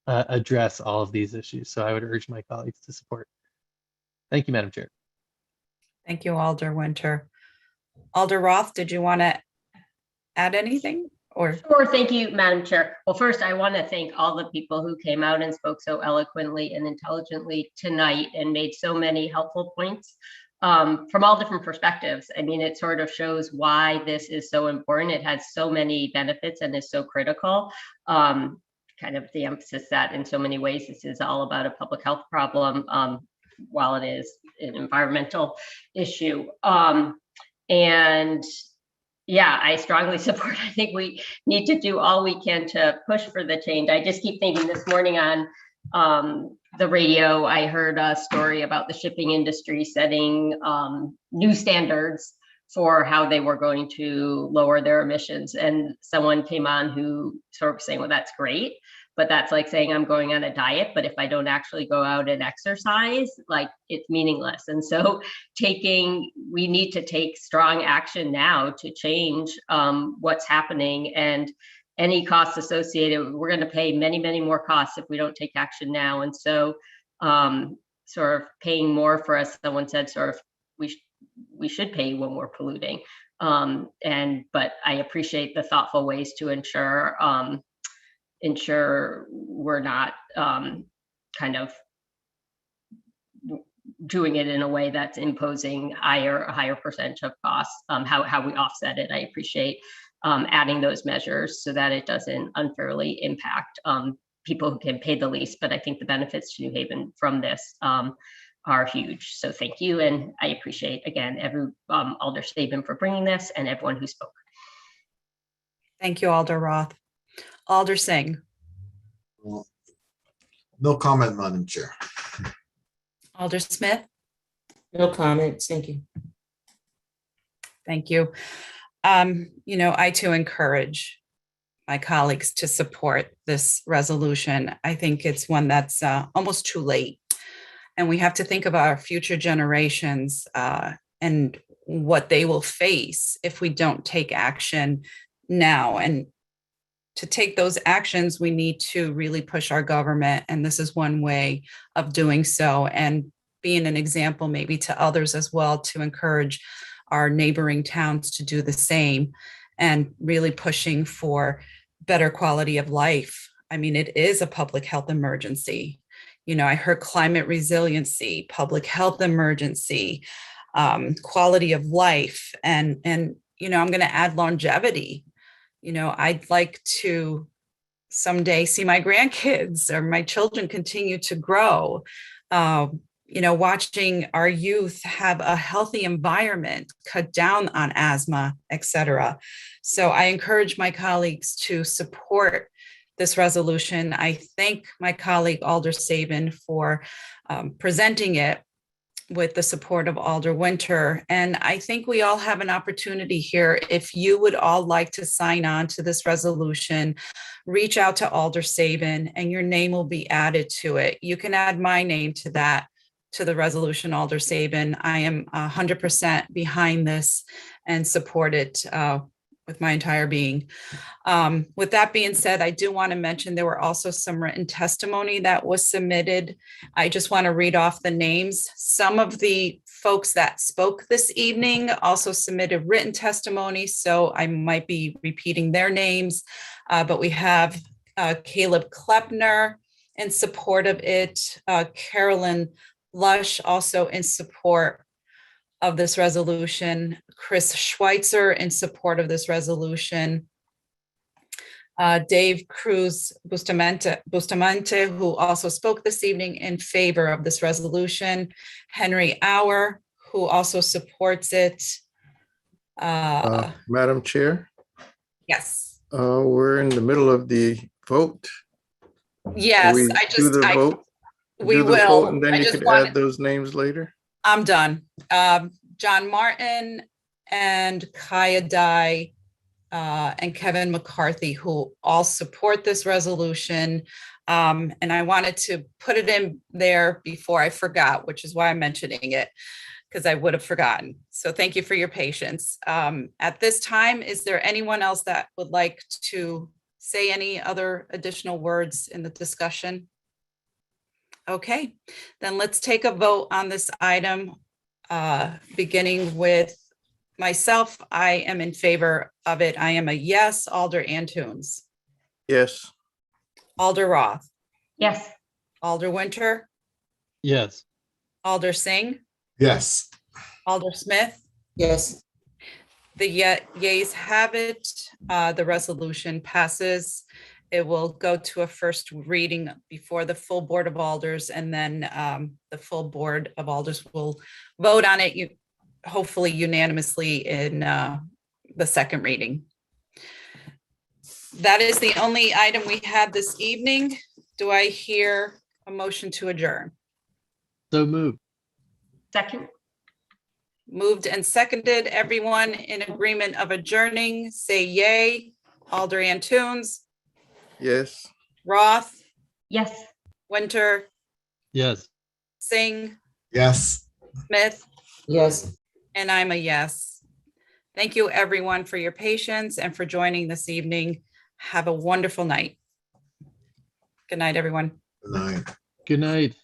address all of these issues. So I would urge my colleagues to support. Thank you, Madam Chair. Thank you, Alder Winter. Alder Roth, did you want to add anything? Or Sure, thank you, Madam Chair. Well, first, I want to thank all the people who came out and spoke so eloquently and intelligently tonight and made so many helpful points from all different perspectives. I mean, it sort of shows why this is so important. It has so many benefits and is so critical. Kind of the emphasis that in so many ways this is all about a public health problem, while it is an environmental issue. And yeah, I strongly support. I think we need to do all we can to push for the change. I just keep thinking this morning on the radio, I heard a story about the shipping industry setting new standards for how they were going to lower their emissions. And someone came on who sort of saying, well, that's great, but that's like saying I'm going on a diet, but if I don't actually go out and exercise, like it's meaningless. And so we need to take strong action now to change what's happening, and any costs associated, we're going to pay many, many more costs if we don't take action now. And so sort of paying more for, as someone said, sort of we should pay when we're polluting. But I appreciate the thoughtful ways to ensure we're not kind of doing it in a way that's imposing a higher percentage of costs, how we offset it. I appreciate adding those measures so that it doesn't unfairly impact people who can pay the least. But I think the benefits to New Haven from this are huge. So thank you. And I appreciate, again, Alder Saban for bringing this and everyone who spoke. thank you, Alder Roth. Alder Singh. No comment, Madam Chair. Alder Smith. No comments. Thank you. Thank you. I too encourage my colleagues to support this resolution. I think it's one that's almost too late. And we have to think of our future generations and what they will face if we don't take action now. And to take those actions, we need to really push our government. And this is one way of doing so, and being an example maybe to others as well, to encourage our neighboring towns to do the same, and really pushing for better quality of life. I mean, it is a public health emergency. You know, I heard climate resiliency, public health emergency, quality of life, and you know, I'm going to add longevity. You know, I'd like to someday see my grandkids or my children continue to grow. You know, watching our youth have a healthy environment, cut down on asthma, et cetera. So I encourage my colleagues to support this resolution. I thank my colleague Alder Saban for presenting it with the support of Alder Winter. And I think we all have an opportunity here. If you would all like to sign on to this resolution, reach out to Alder Saban and your name will be added to it. You can add my name to that, to the resolution, Alder Saban. I am 100% behind this and support it with my entire being. With that being said, I do want to mention there were also some written testimony that was submitted. I just want to read off the names. Some of the folks that spoke this evening also submitted written testimony, so I might be repeating their names, but we have Caleb Klepner in support of it, Carolyn Lush also in support of this resolution, Chris Schweitzer in support of this resolution, Dave Cruz Bustamante, who also spoke this evening in favor of this resolution, Henry Auer, who also supports it. Madam Chair, Yes. we're in the middle of the vote. Yes, We we will. And then I you just can wanted- add those names later. I'm done. John Martin and Kaya Dye and Kevin McCarthy, who all support this resolution. And I wanted to put it in there before I forgot, which is why I'm mentioning it, because I would have forgotten. So thank you for your patience. At this time, is there anyone else that would like to say any other additional words in the discussion? Okay, then let's take a vote on this item, beginning with myself. I am in favor of it. I am a yes. Alder Antunes. Yes. Alder Roth. Yes. Alder Winter. Yes. Alder Singh. Yes. Alder Smith. Yes. The yeas have it. The resolution passes. It will go to a first reading before the full Board of Alders, and then the full Board of Alders will vote on it, hopefully unanimously in the second reading. That is the only item we had this evening. Do I hear a motion to adjourn? So moved. Second. Moved and seconded. Everyone in agreement of adjourning, say yay. Alder Antunes. Yes. Roth. Yes. Winter. Yes. Singh. Yes. Smith. Yes. And I'm a yes. Thank you, everyone, for your patience and for joining this evening. Have a wonderful night. Good night, everyone. Good night. Good night.